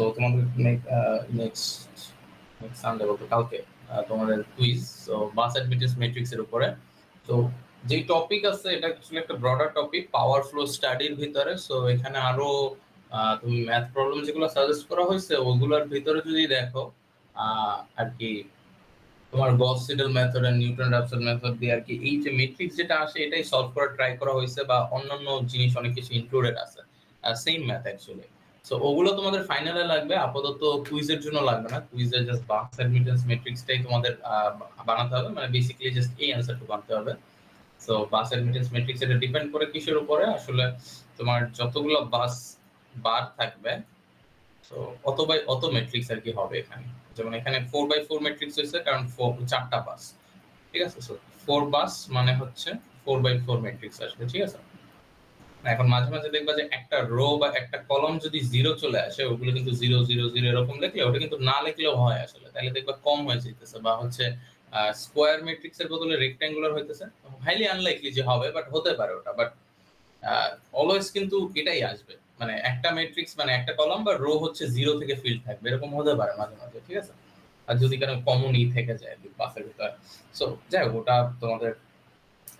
So তোমাদের next Sunday বলতে কালকে তোমাদের কুইজ, সো বাস অ্যাডমিটেন্স ম্যাট্রিক্স এর উপরে। তো যেই টপিক আছে এটা অ্যাকচুয়ালি একটা ব্রডার টপিক পাওয়ার ফ্লো স্টাডির ভিতরে। সো এখানে আরো তুমি ম্যাথ প্রবলেম যেগুলো সাজেস্ট করা হয়েছে ওগুলোর ভিতরে যদি দেখো আর কি তোমার গস সিডেল মেথড আর নিউটন রাপসন মেথড দিয়ে আর কি এই যে ম্যাট্রিক্স যেটা আসে এটাই সলভ করার ট্রাই করা হয়েছে, বা অন্যান্য জিনিস অনেক কিছু ইনক্লুডেড আছে সেম ম্যাথ অ্যাকচুয়ালি। সো ওগুলো তোমাদের ফাইনালে লাগবে, আপাতত কুইজের জন্য লাগবে না। কুইজের জাস্ট বাস অ্যাডমিটেন্স ম্যাট্রিক্সটাই তোমাদের বানাতে হবে, মানে বেসিক্যালি জাস্ট এই অ্যানসারটা বানাতে হবে। সো বাস অ্যাডমিটেন্স ম্যাট্রিক্স এটা ডিপেন্ড করে কিসের উপরে, আসলে তোমার যতগুলো বাস বার থাকবে তো অত বাই অত ম্যাট্রিক্স আর কি হবে এখানে। যেমন এখানে 4/4 ম্যাট্রিক্স হয়েছে কারণ 4টা বাস, ঠিক আছে। সো 4 বাস মানে হচ্ছে 4/4 ম্যাট্রিক্স আসবে, ঠিক আছে। এখন মাঝে মাঝে দেখবা যে একটা রো বা একটা কলম যদি 0 চলে আসে, ওগুলো কিন্তু 0 0 0 এরকম লিখলে ওটা কিন্তু না লিখলেও হয় আসলে, তাহলে দেখবা কম হয়ে যেতেছে, বা হচ্ছে স্কোয়ার ম্যাট্রিক্সের বদলে রেক্ট্যাঙ্গুলার হইতেছে। হাইলি আনলাইকলি যে হবে, বাট হতে পারে ওটা, বাট অলওয়েজ কিন্তু এটাই আসবে, মানে একটা ম্যাট্রিক্স মানে একটা কলাম বা রো হচ্ছে 0 থেকে ফিল্ড থাকবে, এরকম হতে পারে মাঝে মাঝে, ঠিক আছে। আর যদি কোনো কমন থেকে যায় বাসের ভিতরে, সো যাই হোক ওটা তোমাদের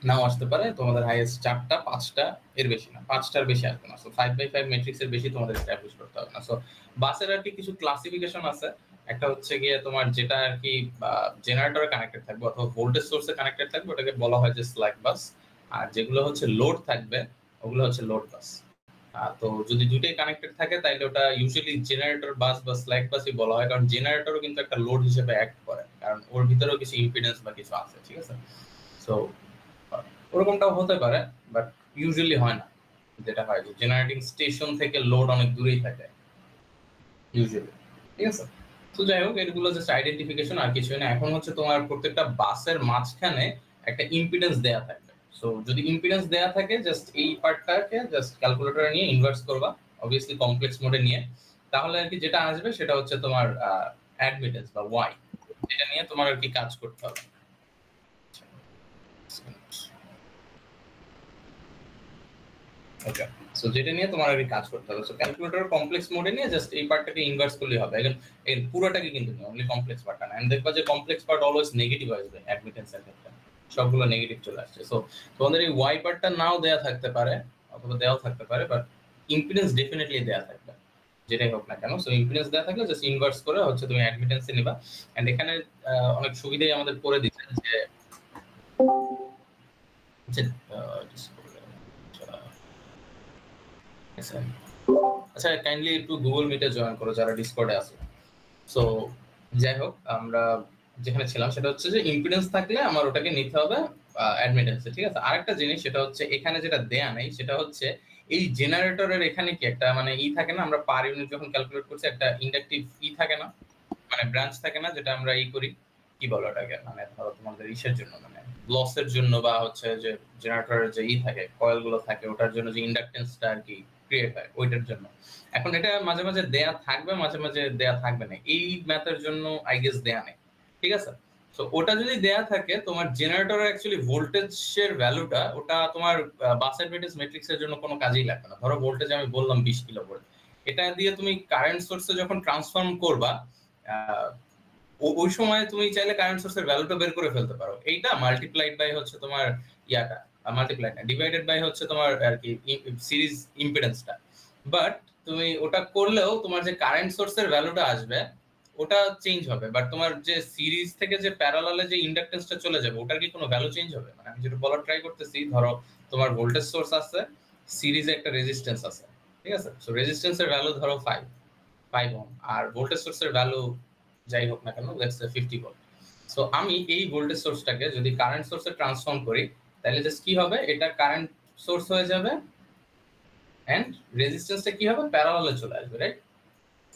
নাও আসতে পারে। তোমাদের হাইয়েস্ট 4টা 5টা এর বেশি না, 5টার বেশি আসবে না। সো 5/5 ম্যাট্রিক্স এর বেশি তোমাদের এস্টাবলিশ করতে হবে না। সো বাসের আর কি কিছু ক্লাসিফিকেশন আছে। একটা হচ্ছে গিয়ে তোমার যেটা আর কি জেনারেটরে কানেক্টেড থাকবে অথবা ভোল্টেজ সোর্সে কানেক্টেড থাকবে ওটাকে বলা হয় যে স্ল্যাক বাস, আর যেগুলো হচ্ছে লোড থাকবে ওগুলো হচ্ছে লোড বাস। তো যদি দুটোই কানেক্টেড থাকে তাহলে ওটা ইউজুয়ালি জেনারেটর বাস বা স্ল্যাক বাসই বলা হয়, কারণ জেনারেটরও কিন্তু একটা লোড হিসেবে অ্যাক্ট করে, কারণ ওর ভিতরেও কিছু ইম্পিডেন্স বা কিছু আছে, ঠিক আছে। সো ওরকমটাও হতে পারে, বাট ইউজুয়ালি হয় না। যেটা হয় যে জেনারেটিং স্টেশন থেকে লোড অনেক দূরেই থাকে ইউজুয়ালি, ঠিক আছে। তো যাই হোক এগুলো জাস্ট আইডেন্টিফিকেশন আর কিছুই না। এখন হচ্ছে তোমার প্রত্যেকটা বাসের মাঝখানে একটা ইম্পিডেন্স দেয়া থাকবে। সো যদি ইম্পিডেন্স দেয়া থাকে জাস্ট এই পার্টটাকে জাস্ট ক্যালকুলেটরে নিয়ে ইনভার্স করবা, অবভিয়াসলি কমপ্লেক্স মোডে নিয়ে, তাহলে আর কি যেটা আসবে সেটা হচ্ছে তোমার অ্যাডমিটেন্স বা ওয়াই, যেটা নিয়ে তোমার আর কি কাজ করতে হবে। ওকে, সো যেটা নিয়ে তোমার আর কাজ করতে হবে। সো ক্যালকুলেটর কমপ্লেক্স মোডে নিয়ে জাস্ট এই পার্টটাকে ইনভার্স করলেই হবে। এখন এই পুরোটাকে কিন্তু না, অনলি কমপ্লেক্স পার্টটা না। এন্ড দেখবা যে কমপ্লেক্স পার্ট অলওয়েজ নেগেটিভ আসবে অ্যাডমিটেন্স এর ক্ষেত্রে, সবগুলো নেগেটিভ চলে আসছে। সো তোমাদের এই ওয়াই পার্টটা নাও দেয়া থাকতে পারে অথবা দেওয়া থাকতে পারে, বাট ইম্পিডেন্স ডেফিনেটলি দেয়া থাকবে যেটাই হোক না কেন। সো ইম্পিডেন্স দেয়া থাকলে জাস্ট ইনভার্স করে হচ্ছে তুমি অ্যাডমিটেন্সে নিবা। এন্ড এখানে অনেক সুবিধাই আমাদের করে দিচ্ছে যে আচ্ছা কাইন্ডলি একটু গুগল মিটে জয়েন করো যারা ডিসকর্ডে আছে। সো যাই হোক আমরা যেখানে ছিলাম সেটা হচ্ছে যে ইম্পিডেন্স থাকলে আমার ওটাকে নিতে হবে অ্যাডমিটেন্সে, ঠিক আছে। আরেকটা জিনিস সেটা হচ্ছে এখানে যেটা দেয়া নেই সেটা হচ্ছে এই জেনারেটরের এখানে কি একটা মানে থাকে না, আমরা পার ইউনিট যখন ক্যালকুলেট করছি একটা ইন্ডাকটিভ থাকে না, মানে ব্রাঞ্চ থাকে না, যেটা আমরা করি কি বলো ওটাকে, মানে ধরো তোমাদের ইসের জন্য মানে লসের জন্য বা হচ্ছে যে জেনারেটরের যে থাকে কয়েল গুলো থাকে ওটার জন্য যে ইন্ডাকটেন্সটা আর কি ক্রিয়েট হয় ওইটার জন্য। এখন এটা মাঝে মাঝে দেয়া থাকবে মাঝে মাঝে দেয়া থাকবে না, এই ম্যাথের জন্য আই গেস দেয়া নেই, ঠিক আছে। তো ওটা যদি দেয়া থাকে তোমার জেনারেটরের অ্যাকচুয়ালি ভোল্টেজের ভ্যালুটা ওটা তোমার বাস অ্যাডমিটেন্স ম্যাট্রিক্সের জন্য কোনো কাজেই লাগবে না। ধরো ভোল্টেজ আমি বললাম 20 কিলো ভোল্ট, এটা দিয়ে তুমি কারেন্ট সোর্সে যখন ট্রান্সফর্ম করবা ওই সময় তুমি চাইলে কারেন্ট সোর্সের ভ্যালুটা বের করে ফেলতে পারো। এইটা মাল্টিপ্লাইড বাই হচ্ছে তোমার ইয়াটা, মাল্টিপ্লাইড না ডিভাইডেড বাই হচ্ছে তোমার আর কি সিরিজ ইম্পিডেন্সটা। বাট তুমি ওটা করলেও তোমার যে কারেন্ট সোর্সের ভ্যালুটা আসবে ওটা চেঞ্জ হবে, বাট তোমার যে সিরিজ থেকে যে প্যারালালে যে ইন্ডাকটেন্সটা চলে যাবে ওটার কি কোনো ভ্যালু চেঞ্জ হবে? মানে আমি যেটা বলার ট্রাই করতেছি, ধরো তোমার ভোল্টেজ সোর্স আছে, সিরিজে একটা রেজিস্ট্যান্স আছে, ঠিক আছে। সো রেজিস্ট্যান্সের ভ্যালু ধরো 5 ওহম, আর ভোল্টেজ সোর্সের ভ্যালু যাই হোক না কেন লেটস সে 50 ভোল্ট। সো আমি এই ভোল্টেজ সোর্সটাকে যদি কারেন্ট সোর্সে ট্রান্সফর্ম করি তাহলে জাস্ট কি হবে, এটা কারেন্ট সোর্স হয়ে যাবে এন্ড রেজিস্ট্যান্সটা কি হবে প্যারালালে চলে আসবে, রাইট।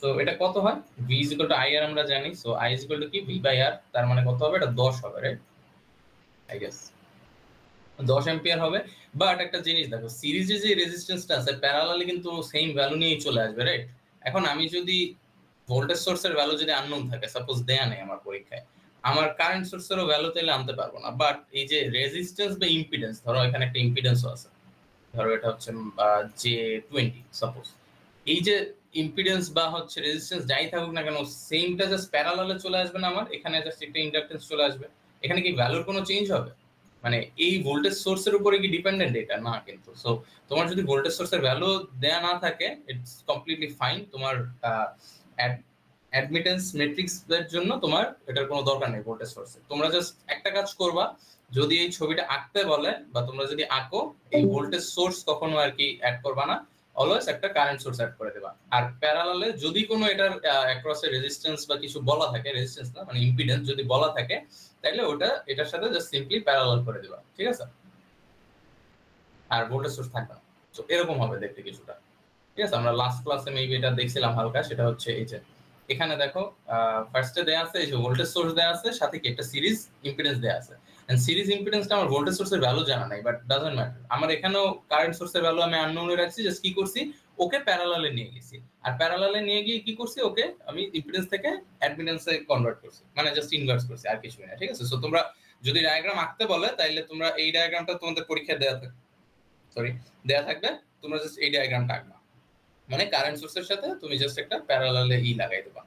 সো এটা কত হয়, V = IR আমরা জানি। সো I = কি V/R, তার মানে কত হবে, এটা 10 হবে, রাইট। আই গেস 10 অ্যাম্পিয়ার হবে। বাট একটা জিনিস দেখো, সিরিজে যে রেজিস্ট্যান্সটা আছে প্যারালালে কিন্তু সেম ভ্যালু নিয়েই চলে আসবে, রাইট। এখন আমি যদি ভোল্টেজ সোর্সের ভ্যালু যদি আননোন থাকে, সাপোজ দেয়া নেই আমার পরীক্ষায়, আমার কারেন্ট সোর্সেরও ভ্যালু তাইলে আনতে পারবো না। বাট এই যে রেজিস্ট্যান্স বা ইম্পিডেন্স, ধরো এখানে একটা ইম্পিডেন্সও আছে, ধরো এটা হচ্ছে J20 সাপোজ, এই যে ইম্পিডেন্স বা হচ্ছে রেজিস্ট্যান্স যাই থাকুক না কেন, সেমটা জাস্ট প্যারালালে চলে আসবে না আমার, এখানে জাস্ট একটা ইন্ডাকটেন্স চলে আসবে। এখানে কি ভ্যালুর কোনো চেঞ্জ হবে? মানে এই ভোল্টেজ সোর্সের উপরে কি ডিপেন্ডেন্ট এটা? না কিন্তু। সো তোমার যদি ভোল্টেজ সোর্সের ভ্যালু দেয়া না থাকে, ইটস কমপ্লিটলি ফাইন। তোমার অ্যাডমিটেন্স ম্যাট্রিক্স এর জন্য তোমার এটার কোনো দরকার নেই ভোল্টেজ সোর্সের। তোমরা জাস্ট একটা কাজ করবা, যদি এই ছবিটা আঁকতে বলে বা তোমরা যদি আঁকো, এই ভোল্টেজ সোর্স কখনো আর কি অ্যাড করবা না, অলওয়েজ একটা কারেন্ট সোর্স অ্যাড করে দেবা। আর প্যারালালে যদি কোনো এটার অ্যাক্রসে রেজিস্ট্যান্স বা কিছু বলা থাকে, রেজিস্ট্যান্স না মানে ইম্পিডেন্স যদি বলা থাকে, তাহলে ওটা এটার সাথে জাস্ট সিম্পলি প্যারালাল করে দেবা, ঠিক আছে? আর ভোল্টেজ সোর্স থাকবে না। তো এরকম হবে দেখতে কিছুটা, ঠিক আছে? আমরা লাস্ট ক্লাসে মেবি এটা দেখছিলাম হালকা, সেটা হচ্ছে এই যে এখানে দেখো ফার্স্টে দেয়া আছে এই যে ভোল্টেজ সোর্স দেয়া আছে, সাথে কি একটা সিরিজ ইম্পিডেন্স দেয়া আছে। এন্ড সিরিজ ইম্পিডেন্সটা আমার ভোল্টেজ সোর্সের ভ্যালু জানা নাই, বাট ডাজন্ট ম্যাটার। আমার এখানেও কারেন্ট সোর্সের ভ্যালু আমি আননোনে রাখছি, জাস্ট কি করছি, ওকে প্যারালালে নিয়ে গেছি। আর প্যারালালে নিয়ে গিয়ে কি করছি, ওকে আমি ইম্পিডেন্স থেকে অ্যাডমিটেন্সে কনভার্ট করছি, মানে জাস্ট ইনভার্স করছি, আর কিছুই না, ঠিক আছে? সো তোমরা যদি ডায়াগ্রাম আঁকতে বলে, তাইলে তোমরা এই ডায়াগ্রামটা তোমাদের পরীক্ষায় দেয়া থাকবে, তোমরা জাস্ট এই ডায়াগ্রামটা আঁকবা। মানে কারেন্ট সোর্সের সাথে তুমি জাস্ট একটা প্যারালালে লাগাই দেবা,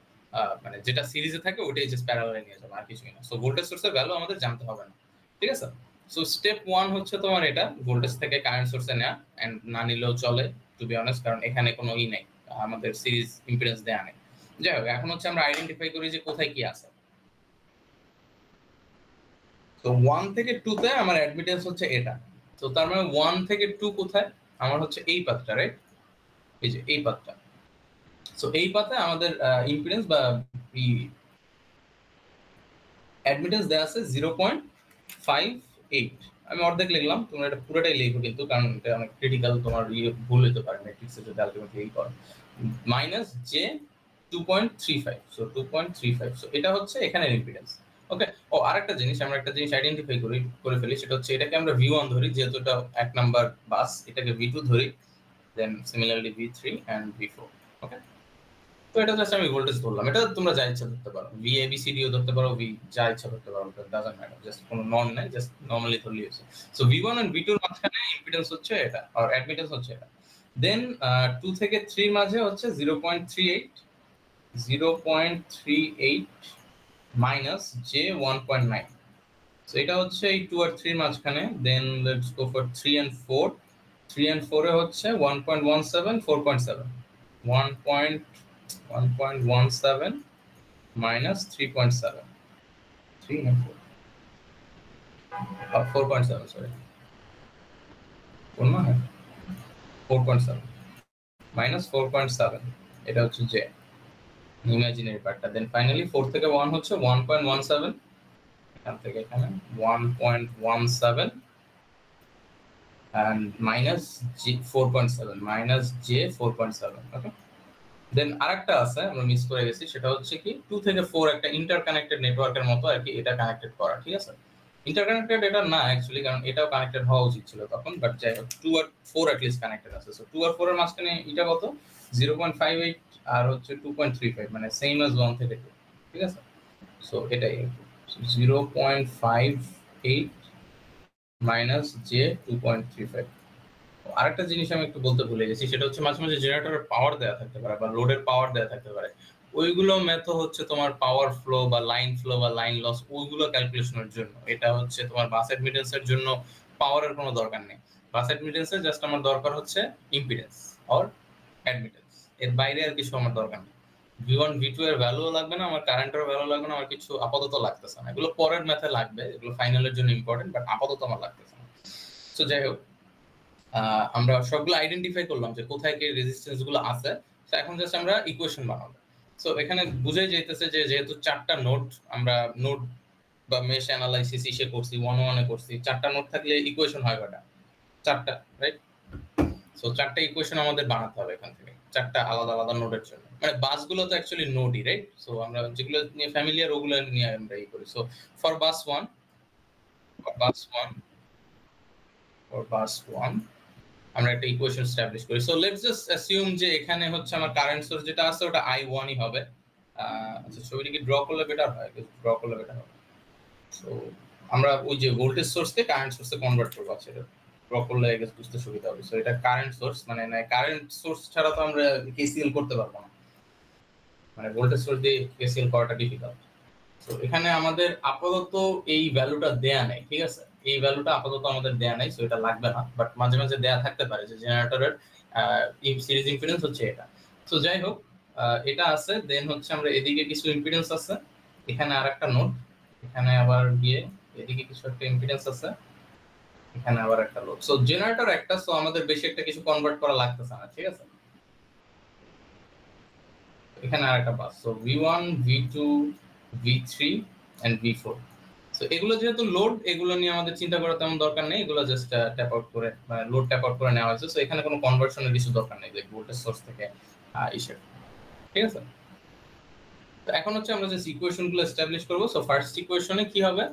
মানে যেটা সিরিজে থাকে ওটাই জাস্ট প্যারালালে নিয়ে যাবে, আর কিছুই না। সো ভোল্টেজ সোর্সের ভ্যালু আমাদের জানতে হবে না, ঠিক আছে? সো স্টেপ 1 হচ্ছে তোমার এটা ভোল্টেজ থেকে কারেন্ট সোর্সে নেওয়া, এন্ড না নিলেও চলে টু বি অনেস্ট, কারণ এখানে কোনো নেই, আমাদের সিরিজ ইম্পিডেন্স দেয়া নেই। যাই হোক, এখন হচ্ছে আমরা আইডেন্টিফাই করি যে কোথায় কি আছে। তো 1 থেকে 2 তে আমার অ্যাডমিটেন্স হচ্ছে এটা। তো তার মানে 1 থেকে 2 কোথায়? আমার হচ্ছে এই পাথটা, রাইট? এই যে এই পাথটা। সো এই পাথে আমাদের ইম্পিডেন্স বা অ্যাডমিটেন্স দেয়া আছে 0.58। আমি অর্ধেক লিখলাম, তোমরা এটা পুরোটাই লিখো কিন্তু, কারণ এটা অনেক ক্রিটিক্যাল, তোমার ভুল হতে পারে ম্যাট্রিক্সে যদি আলটিমেটলি এই করো। Minus J 2.35, so 2.35। সো এটা হচ্ছে এখানে ইম্পিডেন্স। ওকে। ও আরেকটা জিনিস, আমরা একটা জিনিস আইডেন্টিফাই করে ফেলি, সেটা হচ্ছে এটাকে আমরা V1 ধরি, যেহেতু এটা 1 নাম্বার বাস, এটাকে V2 ধরি, দেন সিমিলারলি V3 এন্ড V4। ওকে। তো এটা জাস্ট আমি ভোল্টেজ ধরলাম, এটা তোমরা যা ইচ্ছা ধরতে পারো, ভি এ বি সি ডিও ধরতে পারো, ভি যা ইচ্ছা ধরতে পারো, এটা ডাজন্ট ম্যাটার, জাস্ট কোনো নন নাই, জাস্ট নরমালি ধরলেই হচ্ছে। সো V1 এন্ড V2 এর মাঝখানে ইম্পিডেন্স হচ্ছে এটা, আর অ্যাডমিটেন্স হচ্ছে এটা। দেন 2 থেকে 3 এর মাঝে হচ্ছে 0.38 মাইনাস জে 1.9। সো এটা হচ্ছে এই 2 আর 3 এর মাঝখানে। Then let's go for 3 and 4। 3 and 4 এ হচ্ছে 1.17 4.7 1.17 minus 3.7 3 and 4 4.7 sorry 4.7 minus 4.7 এটা হচ্ছে j ইমাজিনারি পার্টটা। দেন ফাইনালি 4 থেকে 1 হচ্ছে 1.17, এখান থেকে এখানে 1.17 and minus j 4.7 minus j 4.7। ওকে। দেন আরেকটা আছে আমরা মিস করে গেছি, সেটা হচ্ছে কি 2 থেকে 4 একটা ইন্টারকানেক্টেড নেটওয়ার্কের মতো আর কি, এটা কানেক্টেড করা, ঠিক আছে? ইন্টারকানেক্টেড এটা না অ্যাকচুয়ালি, কারণ এটাও কানেক্টেড হওয়া উচিত ছিল তখন, বাট যাই হোক 2 আর 4 অ্যাট লিস্ট কানেক্টেড আছে। সো 2 আর 4 এর মাঝখানে এটা কত? 0.58 আর হচ্ছে 2.35, মানে সেম অ্যাজ 1 থেকে 2, ঠিক আছে? সো এটাই 0.58 মাইনাস জে 2.35। আরেকটা জিনিস আমি একটু বলতে ভুলে গেছি, সেটা হচ্ছে মাঝে মাঝে জেনারেটরের পাওয়ার দেওয়া থাকতে পারে বা লোডের পাওয়ার দেওয়া থাকতে পারে। ওইগুলো মেথড হচ্ছে তোমার পাওয়ার ফ্লো বা লাইন লস, ওইগুলো ক্যালকুলেশনের জন্য। এটা হচ্ছে তোমার বাস অ্যাডমিটেন্সের জন্য পাওয়ারের কোনো দরকার নেই। বাস অ্যাডমিটেন্সের জাস্ট আমার দরকার হচ্ছে ইম্পিডেন্স অর অ্যাডমিটেন্স, এর বাইরে আর কিছু আমার দরকার নেই। V1 V2 এর ভ্যালুও লাগবে না, আমার কারেন্টের ভ্যালু লাগবে না, আমার কিছু আপাতত লাগতেছে না। এগুলো পরের মেথডে লাগবে, এগুলো ফাইনালের জন্য ইম্পর্টেন্ট, বাট আপাতত আমার লাগতেছে না। সো যাই হোক, আমরা সবগুলো আইডেন্টিফাই করলাম যে কোথায় কি রেজিস্ট্যান্স গুলো আছে। তো এখন জাস্ট আমরা ইকুয়েশন বানাবো। সো এখানে বুঝাই যাইতেছে যে যেহেতু 4টা নোড, আমরা নোড বা মেশ অ্যানালাইসিস ইসে করছি, 101 এ করছি, 4টা নোড থাকলে ইকুয়েশন হয় কয়টা? 4টা, রাইট? সো 4টা ইকুয়েশন আমাদের বানাতে হবে এখান থেকে, 4টা আলাদা আলাদা নোডের জন্য। মানে বাসগুলো তো অ্যাকচুয়ালি নোডই, রাইট? সো আমরা যেগুলো নিয়ে ফ্যামিলিয়ার ওগুলো নিয়ে আমরা করি। সো ফর বাস 1 আমরা একটা ইকুয়েশন এস্টাবলিশ করি। সো লেটস জাস্ট অ্যাসিউম যে এখানে হচ্ছে আমার কারেন্ট সোর্স যেটা আছে ওটা I1 ই হবে। আচ্ছা, ছবিটা কি ড্র করলে বেটার হয়? ড্র করলে বেটার হবে। সো আমরা ওই যে ভোল্টেজ সোর্সকে কারেন্ট সোর্সে কনভার্ট করব। আচ্ছা, ড্র করলে বুঝতে সুবিধা হবে। সো এটা কারেন্ট সোর্স, মানে কারেন্ট সোর্স ছাড়া তো আমরা কেসিএল করতে পারবো না, মানে ভোল্টেজ সোর্স দিয়ে কেসিএল করাটা ডিফিকাল্ট। তো এখানে আমাদের আপাতত এই ভ্যালুটা দেয়া নাই, ঠিক আছে, এই ভ্যালুটা আপাতত আমাদের দেয়া নাই, সো এটা লাগবে না, বাট মাঝে মাঝে দেয়া থাকতে পারে যে জেনারেটরের সিরিজ ইম্পিডেন্স হচ্ছে এটা। তো যাই হোক, এটা আছে। দেন হচ্ছে আমরা এদিকে কিছু ইম্পিডেন্স আছে, এখানে আরেকটা নোড, এখানে আবার গিয়ে এদিকে কিছু একটা ইম্পিডেন্স আছে, এখানে আবার একটা লোড। সো জেনারেটর একটা, সো আমাদের বেশি একটা কিছু কনভার্ট করা লাগতেছে না, ঠিক আছে। এখানে আরেকটা বাস, so V1 V2 V3 and V4। So এগুলো যেহেতু লোড, এগুলো নিয়ে আমাদের চিন্তা করার তেমন দরকার নেই, এগুলো জাস্ট ট্যাপ আউট করে, মানে লোড ট্যাপ আউট করে নেওয়া হয়েছে। সো এখানে কোনো কনভার্সনের কিছু দরকার নেই, যে ভোল্টেজ সোর্স থেকে ইসের, ঠিক আছে। তো এখন হচ্ছে আমরা যে ইকুয়েশনগুলো এস্টাবলিশ করব। সো ফার্স্ট ইকুয়েশনে কি হবে,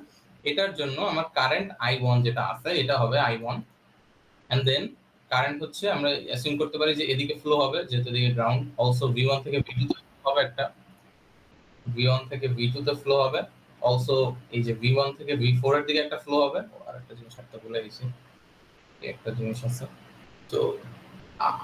এটার জন্য আমার কারেন্ট I1 যেটা আছে এটা হবে I1, এন্ড দেন কারেন্ট হচ্ছে আমরা অ্যাসিউম করতে পারি যে এদিকে ফ্লো হবে, যেহেতু এদিকে গ্রাউন্ড। অলসো V1 থেকে V2 তে হবে একটা, V1 থেকে V2 তে ফ্লো হবে। অলসো এই যে V1 থেকে V4 এর দিকে একটা ফ্লো হবে। আর একটা জিনিস একটা ভুলে গেছি, একটা জিনিস আছে। তো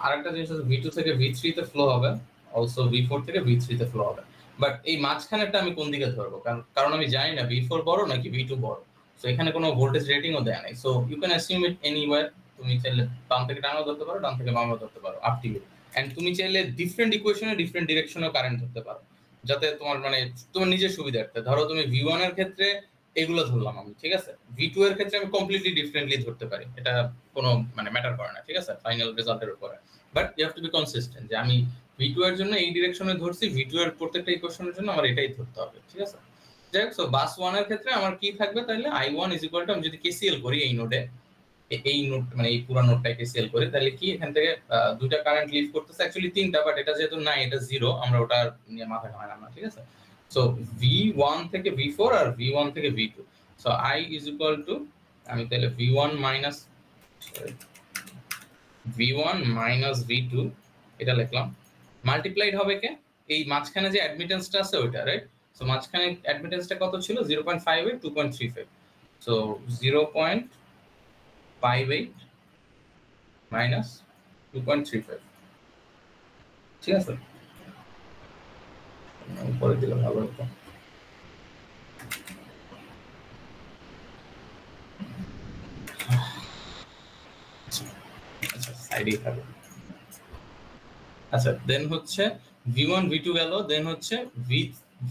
আরেকটা জিনিস আছে, V2 থেকে V3 তে ফ্লো হবে। অলসো V4 থেকে V3 তে ফ্লো হবে। বাট এই মাঝখানেরটা আমি কোন দিকে ধরবো, কারণ আমি জানি না V4 বড় নাকি V2 বড়। সো এখানে কোনো ভোল্টেজ রেটিংও দেয়া নাই। So you can assume it anyway. তুমি চাইলে বাম থেকে ডানও ধরতে পারো, ডান থেকে বামও ধরতে পারো, আপ টু ইউ। এন্ড তুমি চাইলে ডিফারেন্ট ইকুয়েশনে ডিফারেন্ট ডিরেকশনেও কারেন্ট ধরতে পারো, যাতে তোমার মানে তোমার নিজের সুবিধার্থে। ধরো তুমি V1 এর ক্ষেত্রে এগুলো ধরলাম আমি, ঠিক আছে, V2 এর ক্ষেত্রে আমি কমপ্লিটলি ডিফারেন্টলি ধরতে পারি, এটা কোনো মানে ম্যাটার করে না, ঠিক আছে, ফাইনাল রেজাল্টের উপরে। But you have to be consistent, যে আমি V2 এর জন্য এই ডিরেকশনে ধরছি, V2 এর প্রত্যেকটা ইকুয়েশনের জন্য আমার এটাই ধরতে হবে, ঠিক আছে। যাই হোক, সো বাস 1 এর ক্ষেত্রে আমার কি থাকবে তাহলে, I1 ইজ ইকুয়াল টু, আমি যদি কেসিএল করি এই নোডে, এই নোড মানে এই পুরো নোডটাকে কেসিএল করি, তাহলে কি এখান থেকে দুইটা কারেন্ট লিভ করতেছে, অ্যাকচুয়ালি তিনটা, বাট এটা যেহেতু নাই, এটা জিরো, আমরা ওটা নিয়ে মাথা ঘামাইলাম না, ঠিক আছে। সো V1 থেকে V4 আর V1 থেকে V2। So I is equal two, আমি তাহলে V1 মাইনাস V2 এটা লিখলাম, মাল্টিপ্লাইড হবে কে এই মাঝখানে যে অ্যাডমিটেন্সটা আছে ওইটা, রাইট। সো মাঝখানে অ্যাডমিটেন্সটা কত ছিল, 0.58 2.35। সো 0.58 মাইনাস 2.35, ঠিক আছে। পরে দিলাম ভালো হতো। আচ্ছা সাইডেই থাকবে। আচ্ছা দেন হচ্ছে V1 V2 গেল, দেন হচ্ছে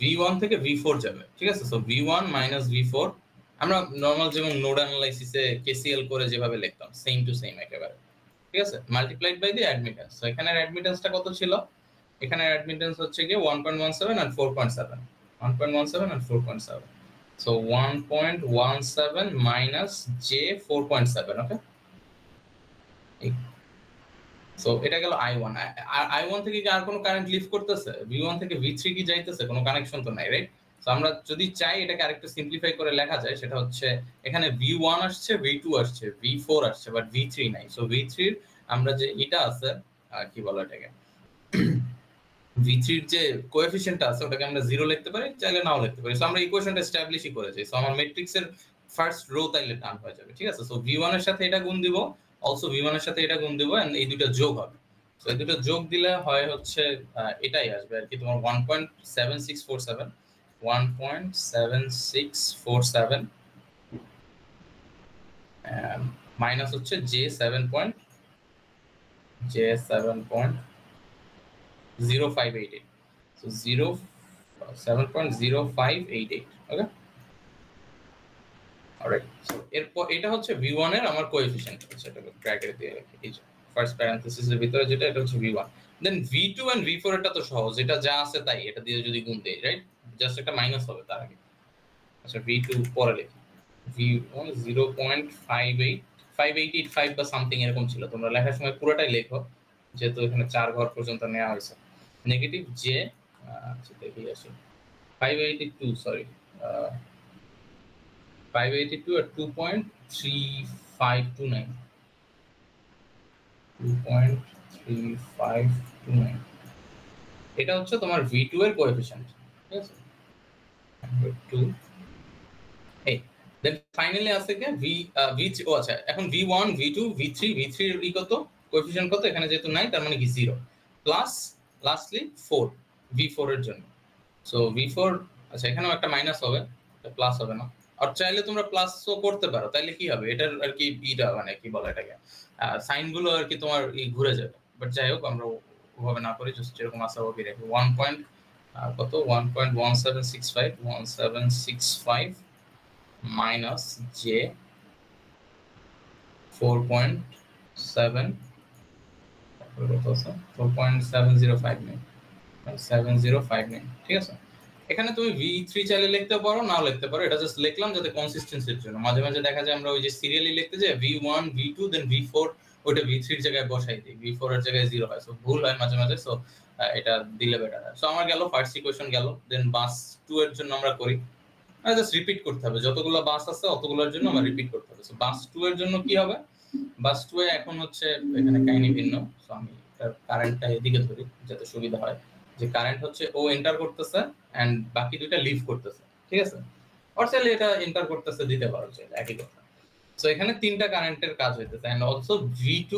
V1 থেকে V4 যাবে, ঠিক আছে। সো V1 মাইনাস V4 আমরা নরমাল যেমন নোড অ্যানালাইসিসে কেসিএল করে যেভাবে লিখতাম, সেম টু সেম একেবারে, ঠিক আছে, multiplied by the admittance. So এখানের অ্যাডমিটেন্সটা কত ছিল, এখানের অ্যাডমিটেন্স হচ্ছে কি 1.17 and 4.7, 1.17 and 4.7। So 1.17 minus J 4.7, okay. So এটা গেল I1। আর I1 থেকে কি আর কোনো কারেন্ট লিভ করতেছে, V1 থেকে V3 কি যাইতেছে, কোনো কানেকশন তো নাই, রাইট। সো আমরা যদি চাই এটাকে আরেকটু সিম্পলিফাই করে লেখা যায়, সেটা হচ্ছে এখানে V1 আসছে, V2 আসছে, V4 আসছে, বাট V3 নাই। সো V3 এর আমরা যে এটা আছে কি বলে এটাকে, V3 এর যে কোএফিসিয়েন্টটা আছে ওটাকে আমরা 0 লিখতে পারি, চাইলে নাও লিখতে পারি। সো আমরা ইকুয়েশনটা এস্টাবলিশই করেছি। সো আমার ম্যাট্রিক্সের ফার্স্ট রো তাইলে ডান হয়ে যাবে, ঠিক আছে। সো V1 এর সাথে এটা গুণ দিব, অলসো V1 এর সাথে এটা গুণ দিব, এন্ড এই দুটো যোগ হবে। সো এই দুটো যোগ দিলে হয় হচ্ছে এটাই আসবে আর কি, তোমার 1.7647, 1.7647 মাইনাস হচ্ছে J7.0588। So 7.0588, ওকে। অলরাইট, সো এরপর এটা হচ্ছে V1 এর আমার কোএফিসিয়েন্ট, সেটা ব্র্যাকেটে দিয়ে রাখি, এই যে ফার্স্ট প্যারেনথেসিসের ভিতরে যেটা, এটা হচ্ছে V1। Then V2 and V4 এটা তো সহজ, এটা যা আছে তাই, এটা দিয়ে যদি গুণ দেই, রাইট, জাস্ট একটা মাইনাস হবে তার আগে। আচ্ছা V2 পরে লিখি, V1 0.585 বা সামথিং এরকম ছিল, তোমরা লেখার সময় পুরোটাই লেখো, যেহেতু এখানে 4 ঘর পর্যন্ত নেওয়া হয়েছে। নেগেটিভ J, আচ্ছা দেখি আসি, 582, সরি 582 আর 2.3529, 2.3529, এটা হচ্ছে তোমার V2 এর কোএফিসিয়েন্ট, ঠিক আছে। 2 এই দেন ফাইনালি আছে কি ও আচ্ছা, এখন v1 v2 v3 এর কত কোএফিসিয়েন্ট কত এখানে যেহেতু নাই, তার মানে কি 0 প্লাস লাস্টলি 4 v4 এর জন্য। সো v4 আচ্ছা এখানেও একটা মাইনাস হবে, এটা প্লাস হবে না। আর চাইলে তোমরা প্লাসও করতে পারো, তাইলে কি হবে এটার আর কি ইটা মানে কি বলে এটাকে সাইন গুলো আর কি তোমার ঘুরে যাবে। বাট যাই হোক আমরা ওভাবে না করি, জাস্ট যেরকম আসা হবে রেখে 1 পয়েন্ট কত 1.1765 মাইনাস জে 4.7 4.7059 ঠিক আছে। এখানে তুমি v3 চাইলে লিখতে পারো, না লিখতে পারো, এটা জাস্ট লিখলাম যাতে কনসিস্টেন্সির জন্য। মাঝে মাঝে দেখা যায় আমরা ওই যে সিরিয়ালি লিখতে যাই v1 v2 দেন v4, ওইটা v3 এর জায়গায় বসাই দিই, v4 এর জায়গায় 0 হয়, সো ভুল হয় মাঝে মাঝে। সো এটা দিলে বেটার হয়। সো আমার গেল ফার্স্ট ইকুয়েশন গেল। দেন বাস 2 এর জন্য আমরা করি, জাস্ট রিপিট করতে হবে, যতগুলো বাস আছে অতগুলোর জন্য আমরা রিপিট করতে হবে। সো বাস 2 এর জন্য কি হবে, বাস 2 এ এখন হচ্ছে এখানে কাহিনী ভিন্ন। সো আমি কারেন্টটা এদিকে ধরি যাতে সুবিধা হয়, যে কারেন্ট হচ্ছে ও এন্টার করতেছে এন্ড বাকি দুইটা লিভ করতেছে, ঠিক আছে। আর চাইলে এটা এন্টার করতেছে দিতে পারো, চাইলে একই কথা। সো এখানে তিনটা কারেন্টের কাজ হইতেছে এন্ড অলসো v2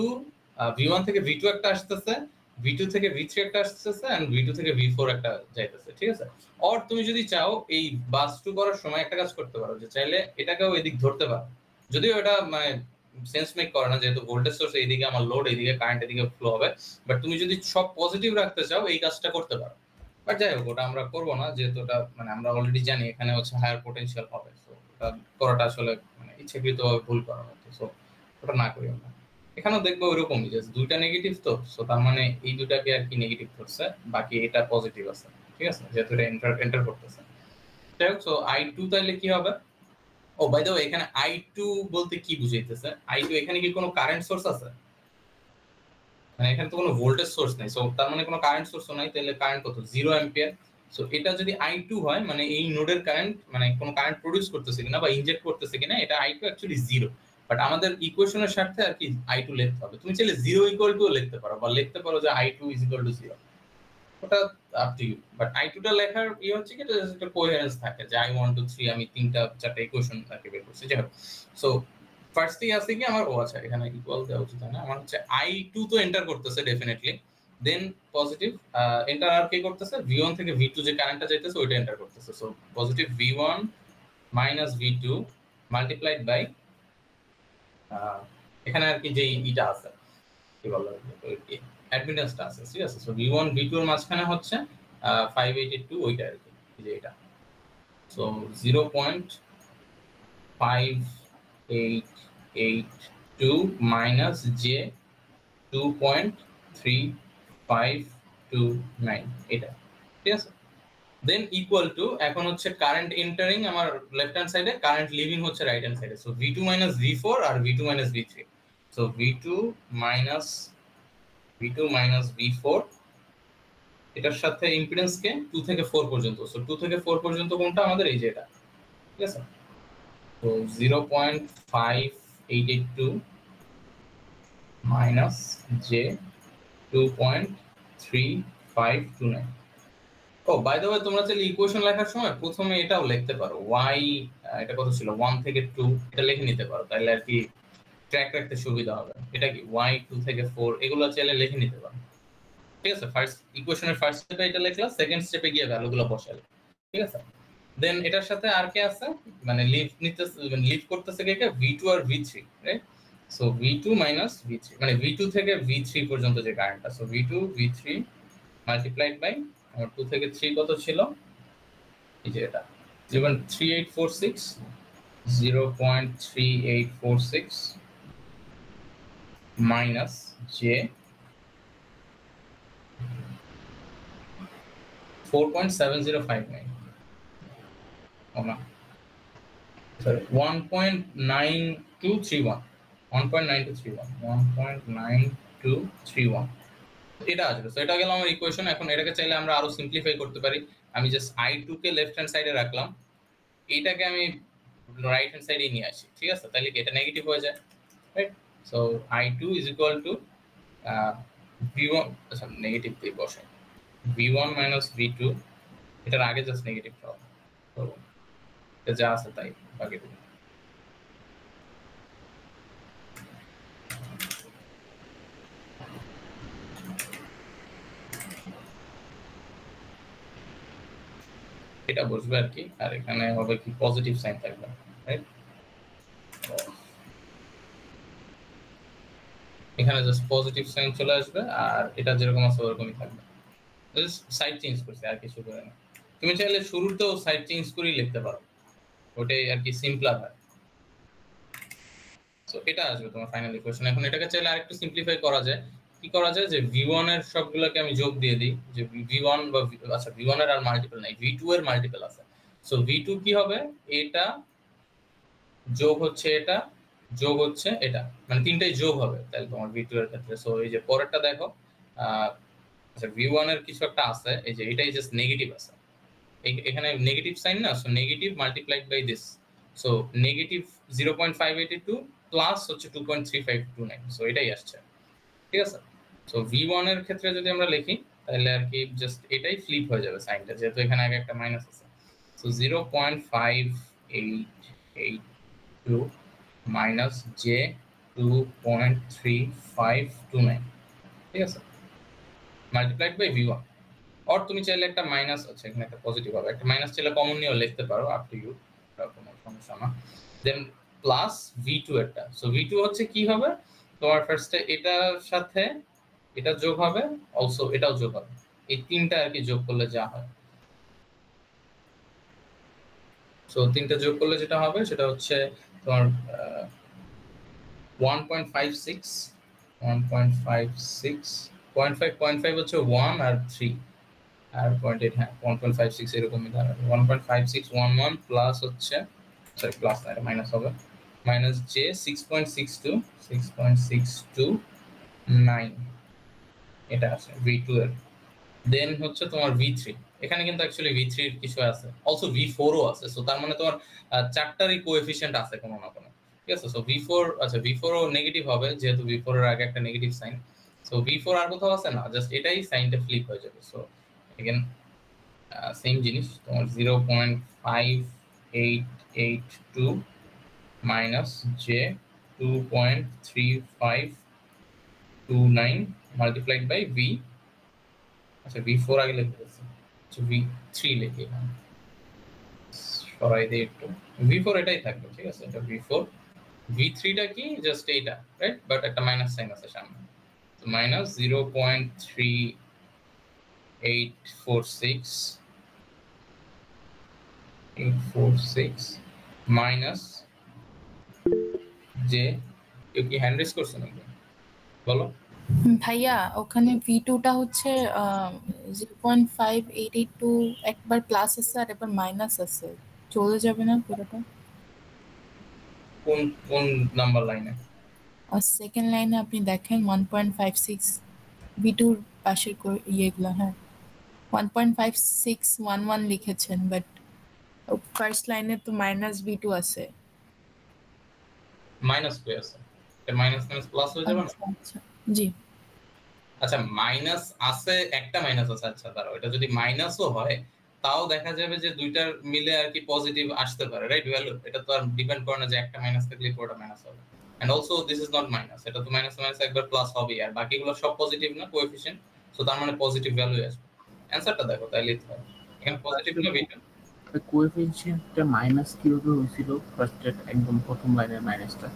v1 থেকে v2 একটা আসতেছে, v2 থেকে v3 একটা আসতেছে এন্ড v2 থেকে v4 একটা যাইতেছে, ঠিক আছে। আর তুমি যদি চাও এই বাস 2 করার সময় একটা কাজ করতে পারো, যে চাইলে এটাকেও এদিক ধরতে পারো, যদিও এটা মানে সেন্স মেক করে না, যেহেতু ভোল্টেজ সোর্স এইদিকে, আমার লোড এইদিকে, কারেন্ট এদিকে ফ্লো হবে। বাট তুমি যদি সব পজিটিভ রাখতে চাও এই কাজটা করতে পারো। বাট যাই হোক ওটা আমরা করবো না, যেহেতু ওটা মানে আমরা অলরেডি জানি এখানে হচ্ছে হায়ার পোটেনশিয়াল হবে। সো ওটা করাটা আসলে মানে ইচ্ছাকৃতভাবে ভুল করা হচ্ছে, সো ওটা না করি আমরা। এখানেও দেখবো ওইরকমই, যে দুইটা নেগেটিভ, তো সো তার মানে এই দুটাকে আর কি নেগেটিভ ধরছে, বাকি এটা পজিটিভ আছে, ঠিক আছে, যেহেতু এটা এন্টার করতেছে। যাই হোক, সো i2 তাইলে কি হবে, ও বাই দ্য ওয়ে এখানে i2 বলতে কি বুঝাইতেছে, i2 এখানে কি কোনো কারেন্ট সোর্স আছে, মানে এখানে তো কোনো ভোল্টেজ সোর্স নাই, সো তার মানে কোনো কারেন্ট সোর্সও নাই, তাহলে কারেন্ট কত 0 অ্যাম্পিয়ার। সো এটা যদি i2 হয় মানে এই নোডের কারেন্ট মানে কোনো কারেন্ট প্রোডিউস করতেছে কিনা বা ইনজেক্ট করতেছে কিনা, এটা i2 অ্যাকচুয়ালি 0। বাট আমাদের ইকুয়েশনের স্বার্থে আর কি i2 লিখতে হবে। তুমি চাইলে 0 ইকুয়াল টু লিখতে পারো, বা লিখতে পারো যে i2 ইজ ইকুয়াল টু 0, ওটা up to you. But i2 টা লেখার হচ্ছে কি, এটা একটা কোহেরেন্স থাকে, যে i1 2 3 আমি তিনটা চারটা ইকুয়েশন আর কি বের করছি। যাই হোক, সো ফার্স্টই আছে কি আমার, ও আচ্ছা এখানে ইকুয়াল দেওয়া উচিত না, আমার হচ্ছে i2 তো এন্টার করতেছে ডেফিনেটলি, দেন পজিটিভ এন্টার আর কি করতেছে v1 থেকে v2 যে কারেন্টটা যাইতেছে ওইটা এন্টার করতেছে। So positive v1 minus v2 multiplied by এখানে আর কি যে ইটা আছে কি বলা হয় অ্যাডমিটেন্সটা আছে, ঠিক আছে। সো v1 v2 এর মাঝখানে হচ্ছে 582 ওইটা আর কি, যে এটা। সো 0.5882 মাইনাস জে 2.3529 এটা, ঠিক আছে। দেন ইকুয়াল টু এখন হচ্ছে কারেন্ট এন্টারিং আমার লেফট হ্যান্ড সাইডে, কারেন্ট লিভিং হচ্ছে রাইট হ্যান্ড সাইডে। সো v2 মাইনাস v4 আর v2 minus v3। So v2 minus v4 এটার সাথে ইম্পিডেন্স কে 2 থেকে 4 পর্যন্ত। সো 2 থেকে 4 পর্যন্ত কোনটা আমাদের, এই যে এটা, ঠিক আছে। তো 0.5882 মাইনাস জে 2.3529। ও বাই দ্য ওয়ে তোমরা চাইলে ইকুয়েশন লেখার সময় প্রথমে এটাও লিখতে পারো, y এটা কত ছিল 1 থেকে 2 এটা লিখে নিতে পারো, তাহলে আর কি ট্র্যাক রাখতে সুবিধা হবে। এটা কি y 2 থেকে 4 এগুলো চাইলে লিখে নিতে পারো, ঠিক আছে। ফার্স্ট ইকুয়েশনের ফার্স্ট স্টেপে এটা লিখলা, সেকেন্ড স্টেপে গিয়ে ভ্যালুগুলো বসালে, ঠিক আছে। দেন এটার সাথে আর কে আছে, মানে লিভ করতেছে কে v2 আর v3, right. So v2 minus v3 মানে v2 থেকে v3 পর্যন্ত যে কারেন্টটা, so v2 v3 multiplied by আমার 2 থেকে 3 কত ছিল, এই যে এটা 0.3846 0.3846 minus J 4.7059 oh no sorry 1.9231 1.9231 এটা আসবে। সো এটা গেল আমার ইকুয়েশন। এখন এটাকে চাইলে আমরা আরো সিম্পলিফাই করতে পারি। আমি জাস্ট i2 কে লেফট হ্যান্ড সাইডে রাখলাম, এইটাকে আমি রাইট হ্যান্ড সাইডে নিয়ে আসি, ঠিক আছে, তাহলে কি এটা নেগেটিভ হয়ে যায়, right. So i2 is equal two v1, আচ্ছা নেগেটিভ দিয়ে বসাই, v1 মাইনাস v2, এটার আগে জাস্ট নেগেটিভ হবে, তো এটা যা আছে তাই বাকিটুকু। এটা বসবে আর কি, আর এখানে হবে কি পজিটিভ সাইন থাকবে, রাইট? এখানে জাস্ট পজিটিভ সাইন চলে আসবে, আর এটা যেরকম আছে ওরকমই থাকবে। সাইড চেঞ্জ করছি, আর কিছু করে না। তুমি চাইলে শুরুতেও সাইড চেঞ্জ করেই লিখতে পারো, ওটাই আর কি সিম্পলার হয়। সো এটা আসবে তোমার ফাইনাল ইকুয়েশন। এখন এটাকে চাইলে আরেকটু সিম্পলিফাই করা যায়। কি করা যায়, যে v1 এর সবগুলোকে আমি যোগ দিয়ে দিই, যে v1 বা আচ্ছা v1 এর আর মাল্টিপল নাই, v2 এর মাল্টিপল আছে। সো v2 কি হবে, এটা যোগ হচ্ছে এটা যোগ হচ্ছে এটা, মানে তিনটাই যোগ হবে তাহলে তোমার v2 এর ক্ষেত্রে। সো এই যে পরেরটা দেখো, আচ্ছা v1 এর কিছু একটা আছে, এই যে এটাই জাস্ট নেগেটিভ আছে, এখানে নেগেটিভ সাইন না, so negative multiplied by this, so negative 0.582 plus হচ্ছে 2.3529, সো এটাই আসছে, ঠিক আছে? সো v1 এর ক্ষেত্রে যদি আমরা লিখি তাহলে আর কি জাস্ট এটাই ফ্লিপ হয়ে যাবে সাইনটা, যেহেতু এখানে আগে একটা মাইনাস আছে। সো 0.588 মাইনাস জে 2.3529, ঠিক আছে, মাল্টিপ্লাইড বাই v1। আর তুমি চাইলে একটা মাইনাস আছে, এখানে একটা পজিটিভ হবে, একটা মাইনাস চাইলে কমন নিয়েও লিখতে পারো, আপ টু ইউ, কোনো সমস্যা না। দেন প্লাস v2 এরটা, সো v2 হচ্ছে কি হবে তোমার, ফার্স্টে এটার সাথে এটা যোগ হবে, অলসো এটাও যোগ হবে, এই তিনটা আর কি যোগ করলে যা হয়। সো তিনটা যোগ করলে যেটা হবে সেটা হচ্ছে তোমার 1.56 0.5 হচ্ছে 1 আর 3 আর 0.8, হ্যাঁ 1.56 এরকমই দাঁড়াবে, 1.5611 প্লাস হচ্ছে, সরি প্লাস না, এটা মাইনাস হবে, মাইনাস জে 6.62 এটা আছে v2 এর। দেন হচ্ছে তোমার v3, এখানে কিন্তু অ্যাকচুয়ালি v3 এর কিছু আছে, অলসো v4 ও আছে, সো তার মানে তোমার চারটারই কোএফিশিয়েন্ট আছে কোনো না কোনো, ঠিক আছে? সো v4, আচ্ছা v4 ও নেগেটিভ হবে, যেহেতু v4 এর আগে একটা নেগেটিভ সাইন, সো v4 আর কোথাও আছে না, জাস্ট এটাই সাইনটা ফ্লিপ হয়ে যাবে। সো এগেন সেম জিনিস, তোমার 0.5882 minus j 2.3529 multiplied by v, আচ্ছা v4 আগে লিখতে হচ্ছে, আচ্ছা v3 লিখি, সরাই দিই একটু, v4 এটাই থাকবে, ঠিক আছে, এটা v4, v3 টা কি জাস্ট এইটা, রাইট, বাট একটা মাইনাস সাইন আছে সামনে, তো মাইনাস 0.3846 মাইনাস যে, কেউ কি হ্যান্ড রেজ করছে নাকি বলো? ভাইয়া ওখানে v2 টা হচ্ছে 0.5882 একবার প্লাস আছে আর একবার মাইনাস আছে, চলে যাবে না পুরোটা? কোন কোন নাম্বার লাইনে? আর সেকেন্ড লাইনে আপনি দেখেন 1.56 v2 এর পাশের ইয়েগুলো, হ্যাঁ 1.5611 লিখেছেন, বাট ফার্স্ট লাইনে তো মাইনাস v2 আছে। মাইনাস কই আছে? এটা মাইনাস মাইনাস প্লাস হয়ে যাবে না? আচ্ছা জি, আচ্ছা মাইনাস আছে, একটা মাইনাস আছে, আচ্ছা দাঁড়াও, এটা যদি মাইনাসও হয় তাও দেখা যাবে যে দুইটার মিলে আর কি পজিটিভ আসতে পারে, রাইট ভ্যালু, এটা তো আর ডিপেন্ড করে না যে একটা মাইনাস থাকলে পুরোটা মাইনাস হবে। And also this is not minus, এটা তো মাইনাস মাইনাস একবার প্লাস হবে, আর বাকিগুলো সব পজিটিভ না কোএফিশিয়েন্ট, সো তার মানে পজিটিভ ভ্যালু আসবে। অ্যানসারটা দেখো তাইলেই তো এখানে পজিটিভ না বিটা, কোএফিশিয়েন্টটা মাইনাস কিভাবে হয়েছিল ফার্স্ট একদম প্রথম লাইনের মাইনাসটা?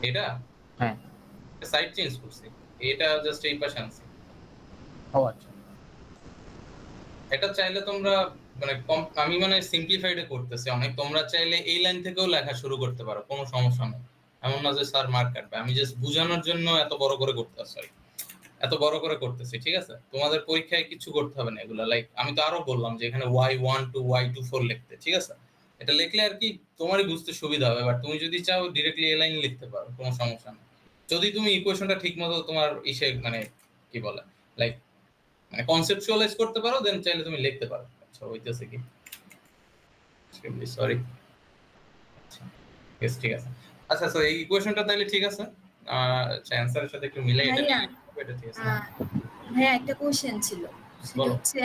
এটা হ্যাঁ সাইড চেঞ্জ করছি, এটা জাস্ট এই পাশে আনছি। ও আচ্ছা, এটা চাইলে তোমরা মানে আমি মানে সিম্পলিফাইড করতেছি অনেক, তোমরা চাইলে এই লাইন থেকেও লেখা শুরু করতে পারো, কোনো সমস্যা নেই, এমন না যে স্যার মার্ক কাটবে, আমি জাস্ট বোঝানোর জন্য এত বড় করে করতেছি, ঠিক আছে? তোমাদের পরীক্ষায় কিছু করতে হবে না এগুলা, লাইক আমি তো আরো বললাম যে এখানে y1 to y24 লিখতে, ঠিক আছে? এটা লিখলে আর কি তোমারই বুঝতে সুবিধা হবে, বাট তুমি যদি চাও ডিরেক্টলি এই লাইন লিখতে পারো, কোনো সমস্যা নেই, যদি তুমি ইকুয়েশনটা ঠিকমতো তোমার ইসে মানে কি বলে লাইক মানে কনসেপচুয়ালাইজ করতে পারো, দেন চাইলে তুমি লিখতে পারো। আচ্ছা হইতেছে কি, সরি, ঠিক আছে, আচ্ছা সো এই ইকুয়েশনটা তাহলে ঠিক আছে, আচ্ছা অ্যানসারের সাথে একটু মিলাই এটা ঠিক আছে। হ্যাঁ একটা কোশ্চেন ছিল, সেটা হচ্ছে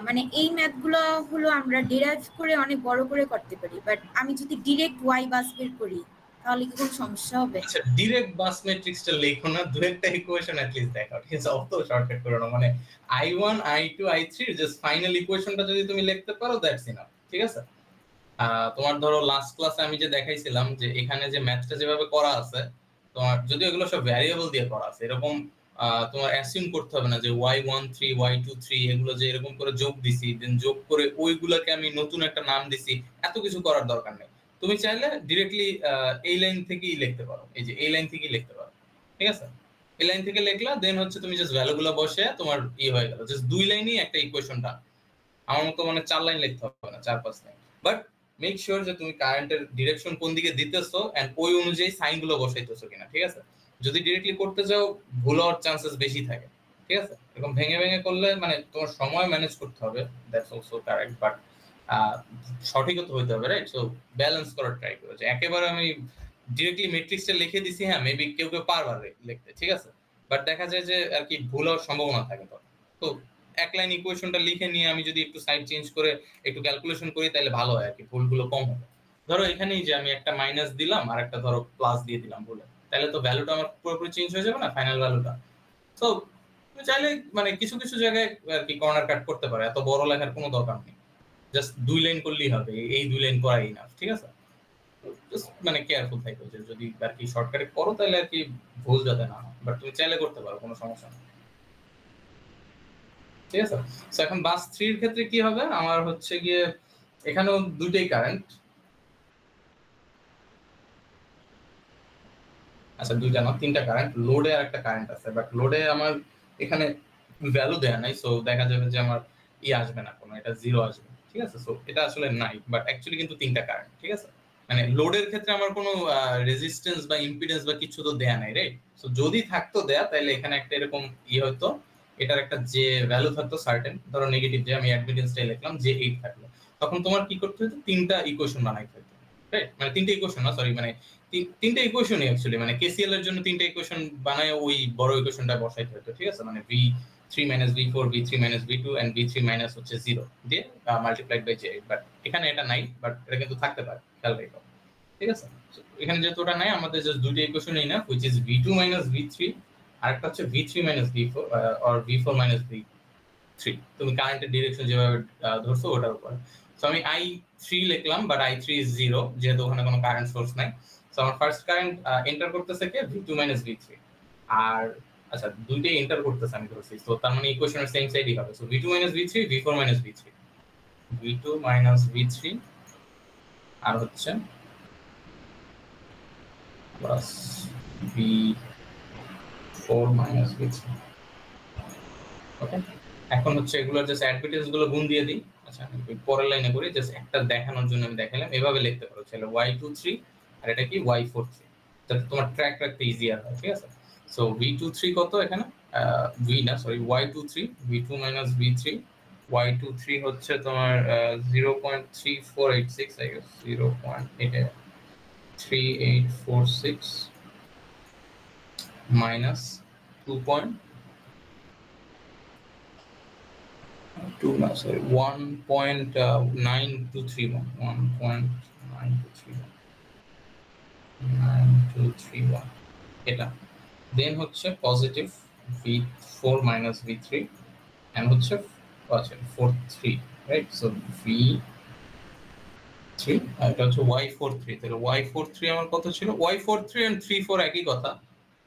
মানে এই ম্যাথগুলো হলো আমরা ডিরাইভ করে অনেক বড় করে করতে পারি, বাট আমি যদি ডিরেক্ট ওয়াই বাস বের করি তাহলে কি কোনো সমস্যা হবে? আচ্ছা ডাইরেক্ট বাস ম্যাট্রিক্সটা লেখো না, দু একটা ইকুয়েশন অ্যাট লিস্ট দেখাও, ঠিক আছে? অত শর্টকাট করো না, মানে i1 i2 i3 just final ইকুয়েশনটা যদি তুমি লিখতে পারো দ্যাটস ইনাফ, ঠিক আছে? তোমার ধরো লাস্ট ক্লাসে আমি যে দেখাইছিলাম যে এখানে যে ম্যাথটা যেভাবে করা আছে, তোমার যদি এগুলো সব ভ্যারিয়েবল দিয়ে করা আছে, এরকম তোমার অ্যাসিউম করতে হবে না যে y13 y23 এগুলো যে এরকম করে যোগ দিছি, দেন যোগ করে ওইগুলোকে আমি নতুন একটা নাম দিছি, এত কিছু করার দরকার নেই। তুমি চাইলে ডিরেক্টলি এই লাইন থেকেই লিখতে পারো, এই যে এই লাইন থেকেই লিখতে পারো, ঠিক আছে? এই লাইন থেকে লিখলা, দেন হচ্ছে তুমি জাস্ট ভ্যালুগুলো বসে তোমার হয়ে গেল, জাস্ট দুই লাইনই একটা ইকুয়েশনটা। আমার মতো মানে 4 লাইন লিখতে হবে না, 4-5 লাইন, বাট মেক শিওর যে তুমি কারেন্টের ডিরেকশন কোন দিকে দিতেছো এন্ড ওই অনুযায়ী সাইন গুলো বসাইতেছো কিনা, ঠিক আছে? যদি ডিরেক্টলি করতে যাও ভুল হওয়ার চান্সেস বেশি থাকে, ঠিক আছে? এরকম ভেঙে ভেঙে করলে মানে তোমার সময় ম্যানেজ করতে হবে, দ্যাটস অলসো কারেক্ট, বাট সঠিকও তো হইতে হবে, রাইট? সো ব্যালেন্স করার ট্রাই করো, যে একেবারে আমি ডিরেক্টলি ম্যাট্রিক্সটা লিখে দিছি, হ্যাঁ মেবি কেউ কেউ পারবে লিখতে, ঠিক আছে? বাট দেখা যায় যে আর কি ভুল হওয়ার সম্ভাবনা থাকে। তো এক লাইন ইকুয়েশনটা লিখে নিয়ে আমি যদি একটু সাইড চেঞ্জ করে একটু ক্যালকুলেশন করি তাহলে ভালো হয় আর কি, ভুলগুলো কম হবে। ধরো এখানেই যে আমি একটা মাইনাস দিলাম আর একটা ধরো প্লাস দিয়ে দিলাম ভুলে, তাহলে তো ভ্যালুটা আমার পুরোপুরি চেঞ্জ হয়ে যাবে না, ফাইনাল ভ্যালুটা। তো তুমি চাইলে মানে কিছু কিছু জায়গায় আর কি কর্নার কাট করতে পারো, এত বড় লেখার কোনো দরকার নেই, জাস্ট 2 লাইন করলেই হবে, এই 2 লাইন করাই না, ঠিক আছে? জাস্ট মানে কেয়ারফুল থাকো যে যদি আর কি শর্টকাটে করো তাহলে আর কি ভুল যাতে না হয়, বাট তুমি চাইলে করতে পারো, কোনো সমস্যা নেই, ঠিক আছে? সো এখন বাস 3 এর ক্ষেত্রে কি হবে, আমার হচ্ছে গিয়ে এখানেও দুইটাই কারেন্ট, আচ্ছা দুইটা না তিনটা কারেন্ট, লোডে আর একটা কারেন্ট আছে, বাট লোডে আমার এখানে ভ্যালু দেয়া নাই, সো দেখা যাবে যে আমার আসবে না কোনো, এটা 0 আসবে, ঠিক আছে? সো এটা আসলে নাই, বাট অ্যাকচুয়ালি কিন্তু তিনটা কারেন্ট, ঠিক আছে? মানে লোডের ক্ষেত্রে আমার কোনো রেজিস্ট্যান্স বা ইম্পিডেন্স বা কিছু তো দেয়া নাই, রাইট? সো যদি থাকতো দেয়া তাহলে এখানে একটা এরকম হয়তো এটার একটা যে ভ্যালু থাকতো সার্টেন, ধরো নেগেটিভ, যে আমি অ্যাডমিটেন্সটাই লিখলাম যে 8 থাকলো, তখন তোমার কি করতে হতো, তিনটা ইকুয়েশন বানাইতে হতো, রাইট? মানে তিনটা ইকুয়েশন না, সরি, মানে তিনটা ইকুয়েশনই অ্যাকচুয়ালি, মানে কেসিএল এর জন্য তিনটা ইকুয়েশন বানায় ওই বড় ইকুয়েশনটা বসাইতে হতো, ঠিক আছে? মানে v3 - v4 v3 - v2 and v3 - হচ্ছে 0 দিয়ে মাল্টিপ্লাইড বাই j, বাট এখানে এটা নাই, বাট এটা কিন্তু থাকতে পারে, খেয়াল রেখো, ঠিক আছে? এখানে যেহেতু ওটা নাই, আমাদের জাস্ট দুইটা ইকুয়েশনই না, which is v2 - v3, আর একটা হচ্ছে v3 - v4 or v4 - v3, তুমি কারেন্টের ডিরেকশন যেভাবে ধরছো ওটার উপর। সো আমি i3 লিখলাম, বাট i3 is 0 যেহেতু ওখানে কোনো কারেন্ট সোর্স নাই। সো আমার ফার্স্ট কারেন্ট এন্টার করতেছে কে, v2 - v3, আর আচ্ছা দুইটাই এন্টার করতেছে আমি ধরছি, তো তার মানে ইকুয়েশনের সেম সাইডই হবে। So v2 - v3 v4 - v3, v2 - v3 আর হচ্ছে প্লাস v4 - v3, ওকে? এখন হচ্ছে এগুলোর জাস্ট অ্যাডমিটেন্স গুলো গুণ দিয়ে দিই। আচ্ছা আমি পরের লাইনে করি, জাস্ট একটা দেখানোর জন্য আমি দেখালাম, এভাবে লিখতে পারো তাহলে y23 আর এটা কি y43, যাতে তোমার ট্র্যাক রাখতে ইজিয়ার হয়, ঠিক আছে? সো v23 কত এখানে, v না sorry y23, v2 - v3, y23 হচ্ছে তোমার 0.3486, আই গেস 0.3846 মাইনাস 1.9231 এটা, দেন হচ্ছে পজিটিভ v4 - v3 এন্ড হচ্ছে আচ্ছা 43, রাইট? সো v3 আর এটা হচ্ছে y43, তাহলে y43 আমার কত ছিল, y43 এন্ড 34 একই কথা,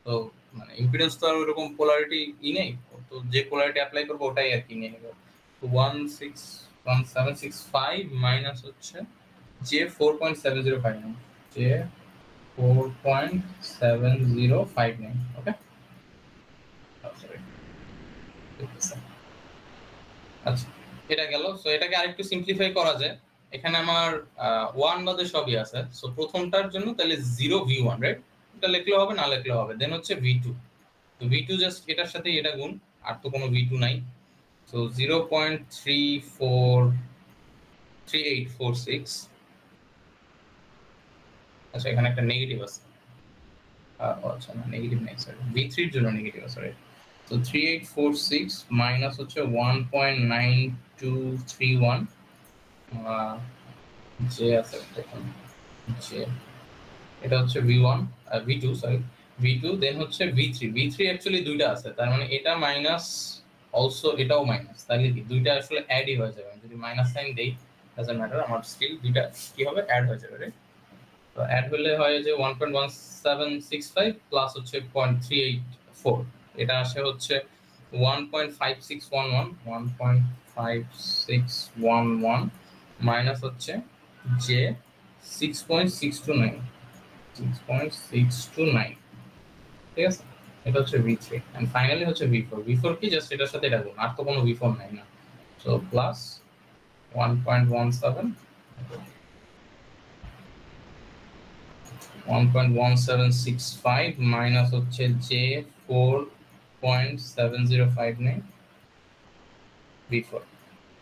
তো মানে ইম্পিডেন্স তো আর এরকম পোলারিটি নেই, তো যে পোলারিটি অ্যাপ্লাই করব ওটাই আর কি নিয়ে নেব। তো 16765 মাইনাস হচ্ছে যে 4.7059, যে 4.7059, ওকে? আচ্ছা এটা গেল। সো এটাকে আরেকটু সিম্পলিফাই করা যায়, এখানে আমার 1 বাদে সবই আছে, সো প্রথমটার জন্য তাহলে 0v1, রাইট? এটা লিখলেও হবে না লিখলেও হবে, দেন হচ্ছে v2, তো v2 জাস্ট এটার সাথে এটা গুণ, আর তো কোনো v2 নাই, সো 0.3846, আচ্ছা এখানে একটা নেগেটিভ আছে, আচ্ছা না নেগেটিভ নেই, সরি v3 এর জন্য নেগেটিভ আছে, রাইট? তো 3846 মাইনাস হচ্ছে 1.9231, যে আছে দেখুন যে এটা হচ্ছে V1 V2 সরি V2 দেন হচ্ছে V3 অ্যাকচুয়ালি দুইটা আছে, তার মানে এটা মাইনাস অলসো এটাও মাইনাস, তাহলে কি দুইটা আসলে অ্যাডই হয়ে যাবে। যদি মাইনাস সাইন দেই ডাজন্ট ম্যাটার, আমার স্টিল দুইটা কি হবে অ্যাড হয়ে যাবে। রাইট, তো অ্যাড হলে হয় যে 1.1765 প্লাস হচ্ছে 0.384, এটা আসে হচ্ছে 1.5611 1.5611 মাইনাস হচ্ছে যে 6.629 6.629, ঠিক আছে। এটা হচ্ছে V3 এন্ড ফাইনালি হচ্ছে V4 কি জাস্ট এটার সাথে এটা গুণ, আর তো কোনো V4 নাই না। সো প্লাস 1.17 1.1765 মাইনাস হচ্ছে যে 4.7059 V4।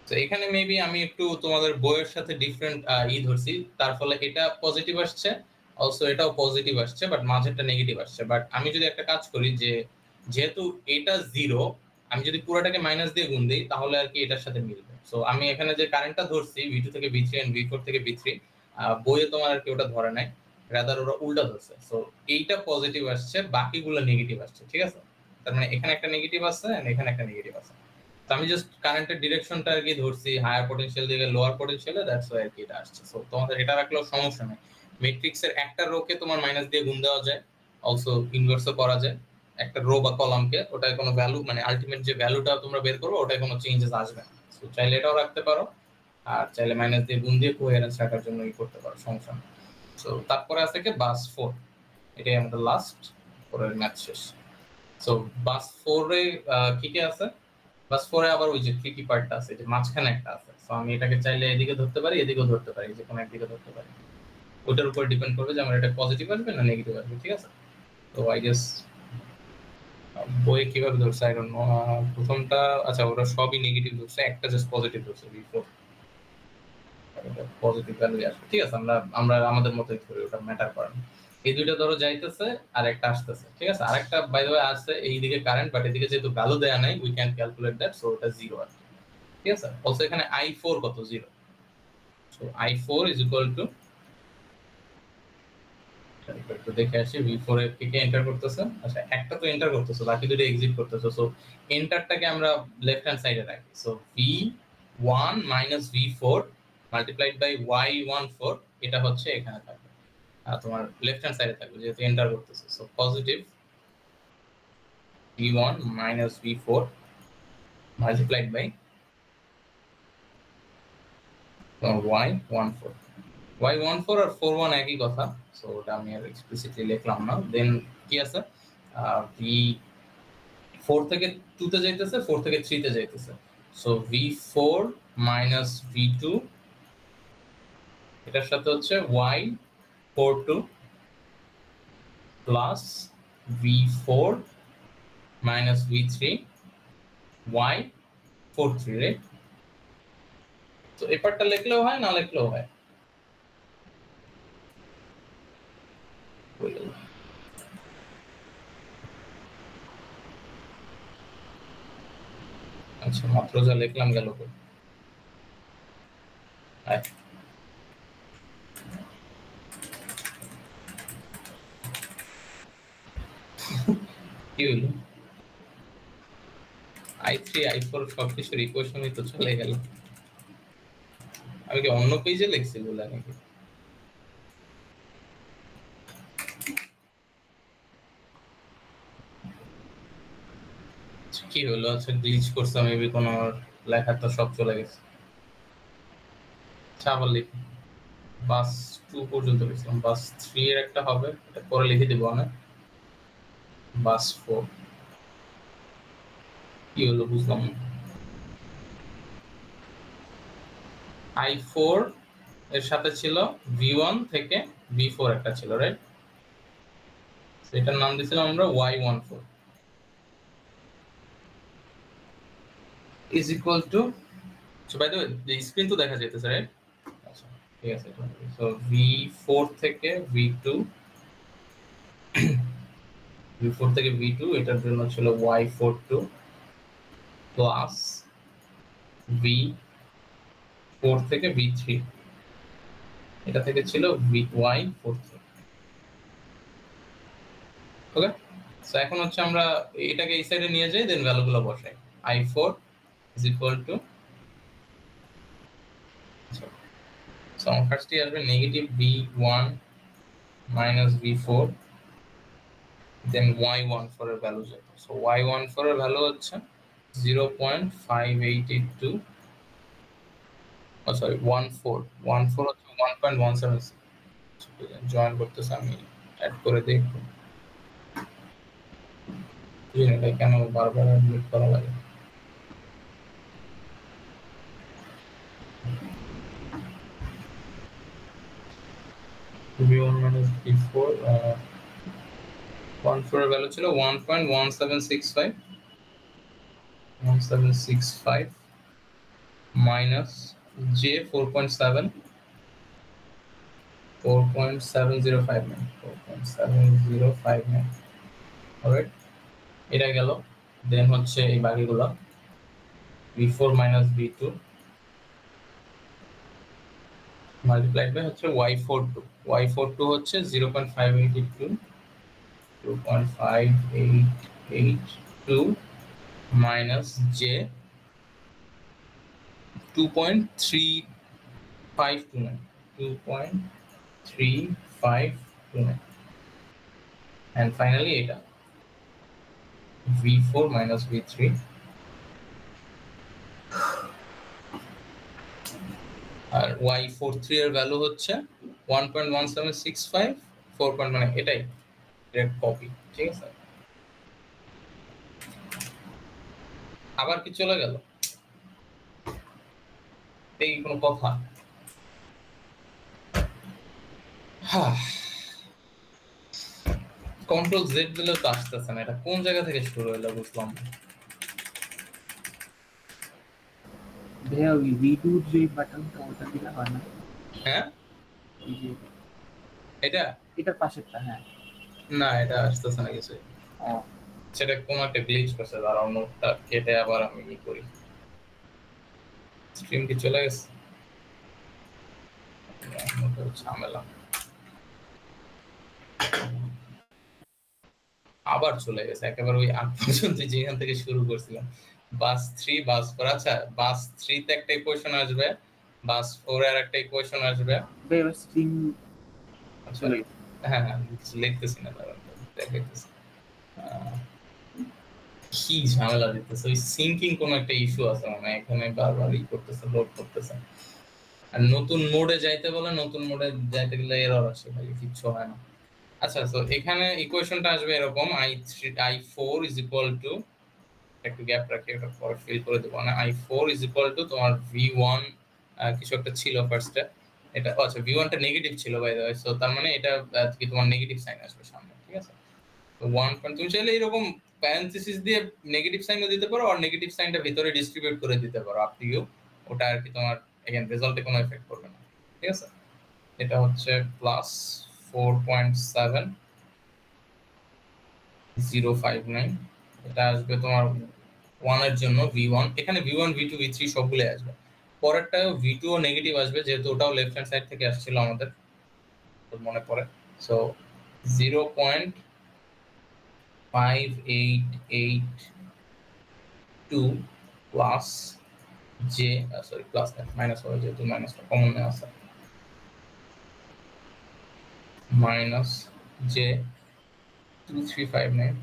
তো এখানে মেবি আমি একটু তোমাদের বইয়ের সাথে ডিফারেন্ট ধরছি, তার ফলে এটা পজিটিভ আসছে, অলসো এটাও পজিটিভ আসছে, বাট মাঝেরটা নেগেটিভ আসছে। বাট আমি যদি একটা কাজ করি যে যেহেতু এটা 0, আমি যদি পুরোটাকে মাইনাস দিয়ে গুণ দিই তাহলে আর কি এটার সাথে মিলবে। সো আমি এখানে যে কারেন্টটা ধরছি V2 থেকে V3 এন্ড V4 থেকে V3, বইয়ে তোমার আর কি ওটা ধরে নাই, রাদার ওরা উল্টা ধরছে। সো এইটা পজিটিভ আসছে, বাকিগুলো নেগেটিভ আসছে, ঠিক আছে। তার মানে এখানে একটা নেগেটিভ আছে এন্ড এখানে একটা নেগেটিভ আছে। তো আমি জাস্ট কারেন্টের ডিরেকশনটা আর কি ধরছি হায়ার পটেনশিয়াল থেকে লোয়ার পটেনশিয়ালে, দ্যাটস ওয়াই আর কি এটা আসছে। সো তোমাদের এটা রাখলেও সমস্যা নেই। ম্যাট্রিক্সের একটা রোকে তোমার মাইনাস দিয়ে গুণ দেওয়া যায়, অলসো ইনভার্সও করা যায় একটা রো বা কলামকে, ওটায় কোনো ভ্যালু মানে আলটিমেট যে ভ্যালুটা তোমরা বের করবে ওটায় কোনো চেঞ্জেস আসবে না। সো চাইলে এটাও রাখতে পারো, আর চাইলে মাইনাস দিয়ে গুণ দিয়ে কোহেরেন্স রাখার জন্য ই করতে পারো, সমস্যা নেই। সো তারপরে আছে কি বাস 4, এটাই আমাদের লাস্ট, পরের ম্যাথ শেষ। সো বাস 4 এ কি কি আছে, বাস 4 এ আবার ওই যে ট্রিকি পার্টটা আছে, যে মাঝখানে একটা আছে। সো আমি এটাকে চাইলে এদিকে ধরতে পারি, এদিকেও ধরতে পারি, যে কোনো একদিকে ধরতে পারি, ওটার উপর ডিপেন্ড করবে যে আমার এটা পজিটিভ আসবে না নেগেটিভ আসবে, ঠিক আছে। তো আই গেস বইয়ে কিভাবে ধরছে আই ডোন্ট নো, প্রথমটা আচ্ছা ওরা সবই নেগেটিভ ধরছে, একটা জাস্ট পজিটিভ ধরছে V4, পজিটিভ ভ্যালু আসবে, ঠিক আছে। আমরা আমরা আমাদের মতই ধরি, ওটা ম্যাটার করে না। এই দুইটা ধরো যাইতেছে আর একটা আসতেছে, ঠিক আছে। আরেকটা বাই দ্য ওয়ে আসছে এইদিকে কারেন্ট, বাট এদিকে যেহেতু ভ্যালু দেয়া নাই we can calculate that, so ওটা 0 আর কি, ঠিক আছে। অলসো এখানে I4 কত 0, so I4 is equal two, একটু দেখে আসি V4 এর থেকে এন্টার করতেছে, আচ্ছা একটা তো এন্টার করতেছে, বাকি দুটো এক্সিট করতেছে। সো এন্টারটাকে আমরা লেফট হ্যান্ড সাইডে রাখি। So V1 minus V4 multiplied by Y14, এটা হচ্ছে এখানে থাকবে, আর তোমার লেফট হ্যান্ড সাইডে থাকবে যেহেতু এন্টার করতেছে। So positive V1 minus V4 multiplied by Y14, Y14 আর 41 একই কথা, সো ওটা আমি আর এক্সপ্লিসিটলি লিখলাম না। দেন কি আছে, V4 থেকে 2 তে যাইতেছে, 4 থেকে 3 তে যাইতেছে। সো V4 মাইনাস V2, এটার সাথে হচ্ছে Y42 plus V4 minus V3 Y43, right. তো এই পার্টটা লিখলেও হয়, না লিখলেও হয়। আচ্ছা মাত্র যা লিখলাম গেল কই, কি হলো I3 I4 সবকিছুর ইকুয়েশনই তো চলে গেল। আমি কি অন্য পেজে লিখছি বলে নাকি? কি হলো, আচ্ছা গ্লিচ করছে মেবি, কোনো লেখা তো সব চলে গেছে। আচ্ছা আবার লিখি, বাস 2 পর্যন্ত লিখলাম, বাস 3 এর একটা হবে, এটা পরে লিখে দেবো না। বাস 4 কি হলো বুঝলাম না। I4 এর সাথে ছিল V1 থেকে V4 একটা ছিল, রাইট। সেটার নাম দিয়েছিলাম আমরা Y14 is equal to, so by the way the screen তো দেখা যাইতেছে, রাইট। আচ্ছা ঠিক আছে, সো V4 থেকে V2 V4 থেকে V2 এটার জন্য ছিল Y42 প্লাস V4 থেকে V3, এটা থেকে ছিল Y43, ওকে, সো এখন হচ্ছে আমরা এটাকে এই সাইডে নিয়ে যাই, দেন ভ্যালুগুলো বসাই। i4 is equal to, so আমার ফার্স্টে আসবে নেগেটিভ v1 মাইনাস v4, দেন y14 এর ভ্যালু যাবে। সো y14 এর ভ্যালু হচ্ছে 0.5882, সরি 14 হচ্ছে 1.176। জয়েন করতেছে, আমি অ্যাড করে দেখব এটা কেন বারবার অ্যাডমিট করা লাগে। v1 minus v4, 14 এর ভ্যালু ছিল 1.1765 minus j 4.7059 অলরাইট, এটা গেল। দেন হচ্ছে এই বাকিগুলো v4 minus v2 multiplied by হচ্ছে y42 হচ্ছে 0.582 2.582 minus j 2.3529 and finally এটা v4 minus v3 আর y43 এর ভ্যালু হচ্ছে 1.1765 4. মানে এটাই ডিরেক্ট কপি, ঠিক আছে। আবার কি চলে গেল, এই কোনো কথা? কন্ট্রোল জেড দিলেও তো আসতেছে না, এটা কোন জায়গা থেকে শুরু হলো বুঝলাম না। ভাইয়া ওই রিডু যে বাটনটা ওটা দিলে হয় না? হ্যাঁ এই যে এটা এটার পাশেরটা, হ্যাঁ। না, এটা আসতেছে না কিছু, সেটা কোন একটা গ্লিচ করছে, দাঁড়াও নোটটা কেটে আবার আমি ই করি। স্ট্রিম কি চলে গেছে? ঝামেলা, আবার চলে গেছে একেবারে ওই আগ পর্যন্ত যেখান থেকে শুরু করছিলাম। বাস 3 বাস 4, আচ্ছা বাস 3 তে একটা ইকুয়েশন আসবে, বাস 4 এর একটা ইকুয়েশন আসবে। ভাইয়া স্ট্রিং আসলে হ্যাঁ হ্যাঁ লিখতেছি না, দাঁড়াও দেখাইতেছি। কি ঝামেলা দিতেছে, ওই সিঙ্কিং কোন একটা ইস্যু আছে, মানে এখানে বারবার ই করতেছে, লোড করতেছে। আর নতুন মোডে যাইতে বলে, নতুন মোডে যাইতে গেলে এরর আসে, ভাই কিচ্ছু হয় না। আচ্ছা, তো এখানে ইকুয়েশনটা আসবে এরকম, i4 is equal to, একটু গ্যাপ রাখি, এটা পরে ফিল করে দেবো না। i4 is equal to তোমার v1 কিছু একটা ছিল ফার্স্টে, এটা আচ্ছা v1 টা নেগেটিভ ছিল বাই দ্য ওয়ে, সো তার মানে এটা কি তোমার নেগেটিভ সাইন আসবে সামনে, ঠিক আছে। তো 1. তুমি চাইলে এরকম প্যারেনথেসিস দিয়ে নেগেটিভ সাইনও দিতে পারো, আর নেগেটিভ সাইনটা ভিতরে ডিস্ট্রিবিউট করে দিতে পারো, আপ টু ইউ। ওটা আর কি তোমার এগেইন রেজাল্টে কোনো এফেক্ট করবে না, ঠিক আছে। এটা হচ্ছে প্লাস 4.7059, এটা আসবে তোমার 1 এর জন্য v1, এখানে v1 v2 v3 সবগুলো আসবে। পরেরটা v2 ও নেগেটিভ আসবে, যেহেতু ওটাও লেফট হ্যান্ড সাইড থেকে আসছিল আমাদের, মনে পড়ে। So 0.5882 plus J, sorry plus না মাইনাস হবে, যেহেতু মাইনাসটা কমন নেওয়া আছে, minus j 2359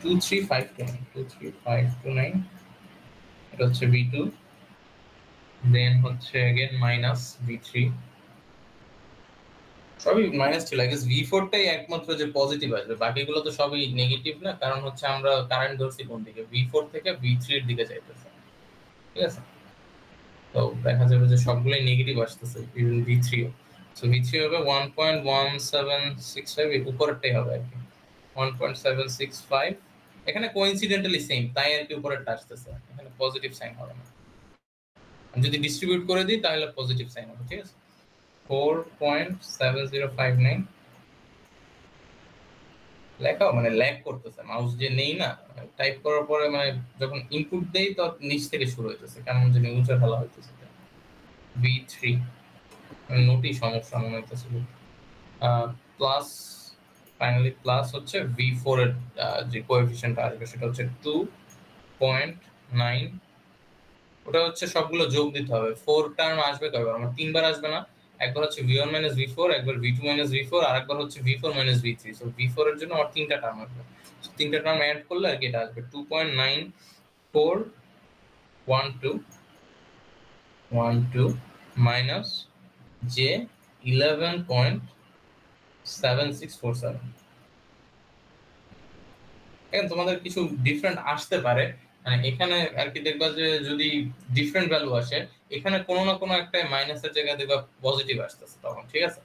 2359, এটা হচ্ছে v2, দেন হচ্ছে अगेन মাইনাস v3, সবই মাইনাস ছিল। আই গেস v4 টাই একমাত্র যে পজিটিভ আসবে, বাকিগুলো তো সবই নেগেটিভ না, কারণ হচ্ছে আমরা কারেন্ট ধরছি কোন দিকে, v4 থেকে v3 এর দিকে যাইতেছে, ঠিক আছে। তো দেখা যাবে যে সবগুলোই নেগেটিভ আসতেছে, ইভেন v3 ও। সো v3 হবে 1.1765, এর উপরেরটাই হবে আর কি 1.765, এখানে কোইন্সিডেন্টালি সেম, তাই আর কি উপরেরটা আসতেছে, এখানে পজিটিভ সাইন হবে না। আমি যদি ডিস্ট্রিবিউট করে দিই তাহলে পজিটিভ সাইন হবে, ঠিক আছে। 4.7059 লেখাও মানে ল্যাগ করতেছে, মাউস যে নেই না, টাইপ করার পরে মানে যখন ইনপুট দেই তো নিচ থেকে শুরু হইতেছে, কেমন যেন উঁচা ফেলা হইতেছে। v3 নোটই সমস্যা মনে হইতেছে। প্লাস ফাইনালি প্লাস হচ্ছে v4 এর যে কোএফিশিয়েন্ট আসবে সেটা হচ্ছে 2.9, ওটা হচ্ছে সবগুলো যোগ দিতে হবে। 4 টার্ম আসবে কয়বার? আমার 3 বার আসবে না, একবার হচ্ছে v1 v4, একবার v2 v4, আর একবার হচ্ছে v4 v3। সো v4 এর জন্য আমার 3টা টার্ম আসবে, সো 3টা টার্ম অ্যাড করলে আর কি এটা আসবে 2.9412 মাইনাস j 11.7647। এখন তোমাদের কিছু ডিফারেন্ট আসতে পারে, মানে এখানে আর কি দেখবা যে যদি ডিফারেন্ট ভ্যালু আসে এখানে কোনো না কোনো একটা মাইনাসের জায়গায় দেখবা পজিটিভ আসতেছে তখন, ঠিক আছে?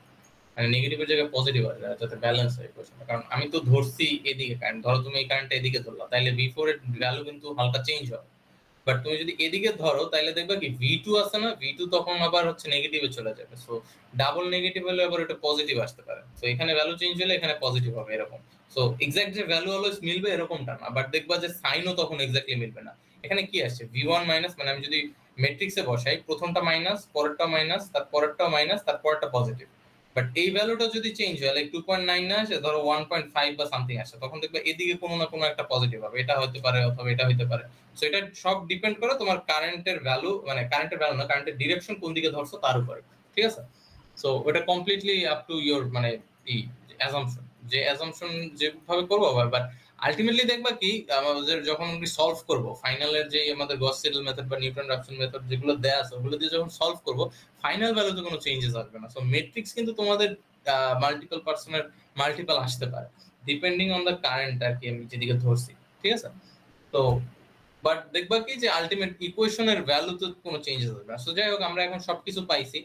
মানে নেগেটিভের জায়গায় পজিটিভ আসবে যাতে ব্যালেন্স হয় কোশ্চেনটা। কারণ আমি তো ধরছি এদিকে কারেন্ট, ধরো তুমি এই কারেন্টটা এদিকে ধরলা, তাইলে v4 এর ভ্যালু কিন্তু হালকা চেঞ্জ হবে। বাট তুমি যদি এদিকে ধরো তাহলে দেখবা কি v2 আছে না, v2 তখন আবার হচ্ছে নেগেটিভে চলে যাবে। সো ডাবল নেগেটিভ হলে আবার এটা পজিটিভ আসতে পারে। সো এখানে ভ্যালু চেঞ্জ হলে এখানে পজিটিভ হবে এরকম। সো এক্সাক্ট যে ভ্যালু অলওয়েজ মিলবে এরকমটা না, বাট দেখবা যে সাইনও তখন এক্স্যাক্টলি মিলবে না। এখানে কি আসছে v1 মাইনাস, মানে আমি যদি ম্যাট্রিক্সে বসাই প্রথমটা মাইনাস, পরেরটা মাইনাস, তারপরেরটা মাইনাস, তারপরেরটা পজিটিভ। বাট এই ভ্যালুটা যদি চেঞ্জ হয় লাইক 2.9 না আসে, ধরো 1.5 বা সামথিং আসে, তখন দেখবে এদিকে কোনো না কোনো একটা পজিটিভ হবে, এটা হতে পারে অথবা এটা হতে পারে। সো এটা সব ডিপেন্ড করে তোমার কারেন্টের ভ্যালু, মানে কারেন্টের ভ্যালু না, কারেন্টের ডিরেকশন কোন দিকে ধরছো তার উপরে, ঠিক আছে? সো ওটা কমপ্লিটলি আপ টু ইওর মানে এই অ্যাজাম্পশন, যে অ্যাজাম্পশন যেভাবে করবো। বাট আলটিমেটলি দেখবা কি আমাদের যখন আমরা সলভ করব ফাইনালের যে আমাদের গস সিডল মেথড বা নিউটন রাফসন মেথড যেগুলো দেয়া আছে ওগুলো দিয়ে যখন সলভ করব ফাইনাল ভ্যালুতে কোনো চেঞ্জেস আসবে না। সো ম্যাট্রিক্স কিন্তু তোমাদের মাল্টিপল পার্সনের মাল্টিপল আসতে পারে ডিপেন্ডিং অন দ্য কারেন্ট আর কি আমি যেদিকে ধরছি, ঠিক আছে? তো বাট দেখবা কি যে আলটিমেট ইকুয়েশনের ভ্যালুতে কোনো চেঞ্জেস আসবে না। সো যাই হোক আমরা এখন সবকিছু পাইছি,